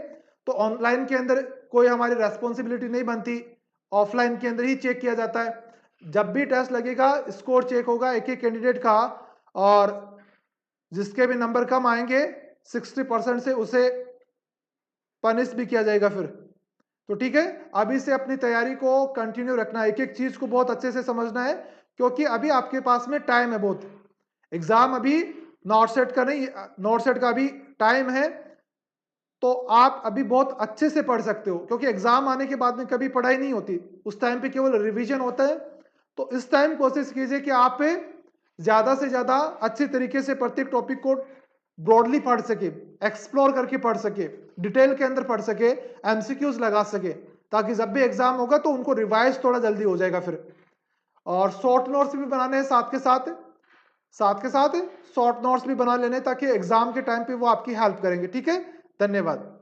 तो ऑनलाइन के अंदर कोई हमारी रेस्पॉन्सिबिलिटी नहीं बनती, ऑफलाइन के अंदर ही चेक किया जाता है। जब भी टेस्ट लगेगा स्कोर चेक होगा एक एक कैंडिडेट का, और जिसके भी नंबर कम आएंगे 60% से उसे पनिश भी किया जाएगा फिर। तो ठीक है, अभी से अपनी तैयारी को कंटिन्यू रखना है, एक एक चीज को बहुत अच्छे से समझना है, क्योंकि अभी आपके पास में टाइम है बहुत। एग्जाम अभी नॉट सेट का नहीं, नॉट सेट का अभी टाइम है, तो आप अभी बहुत अच्छे से पढ़ सकते हो, क्योंकि एग्जाम आने के बाद में कभी पढ़ाई नहीं होती, उस टाइम पे केवल रिवीजन होता है। तो इस टाइम कोशिश कीजिए कि आप ज्यादा से ज्यादा अच्छे तरीके से प्रत्येक टॉपिक को ब्रॉडली पढ़ सके, एक्सप्लोर करके पढ़ सके, डिटेल के अंदर पढ़ सके, एमसीक्यूज लगा सके, ताकि जब भी एग्जाम होगा तो उनको रिवाइज थोड़ा जल्दी हो जाएगा फिर। और शॉर्ट नोट्स भी बनाने हैं साथ के साथ शॉर्ट नोट्स भी बना लेने, ताकि एग्जाम के टाइम पे वो आपकी हेल्प करेंगे। ठीक है, धन्यवाद।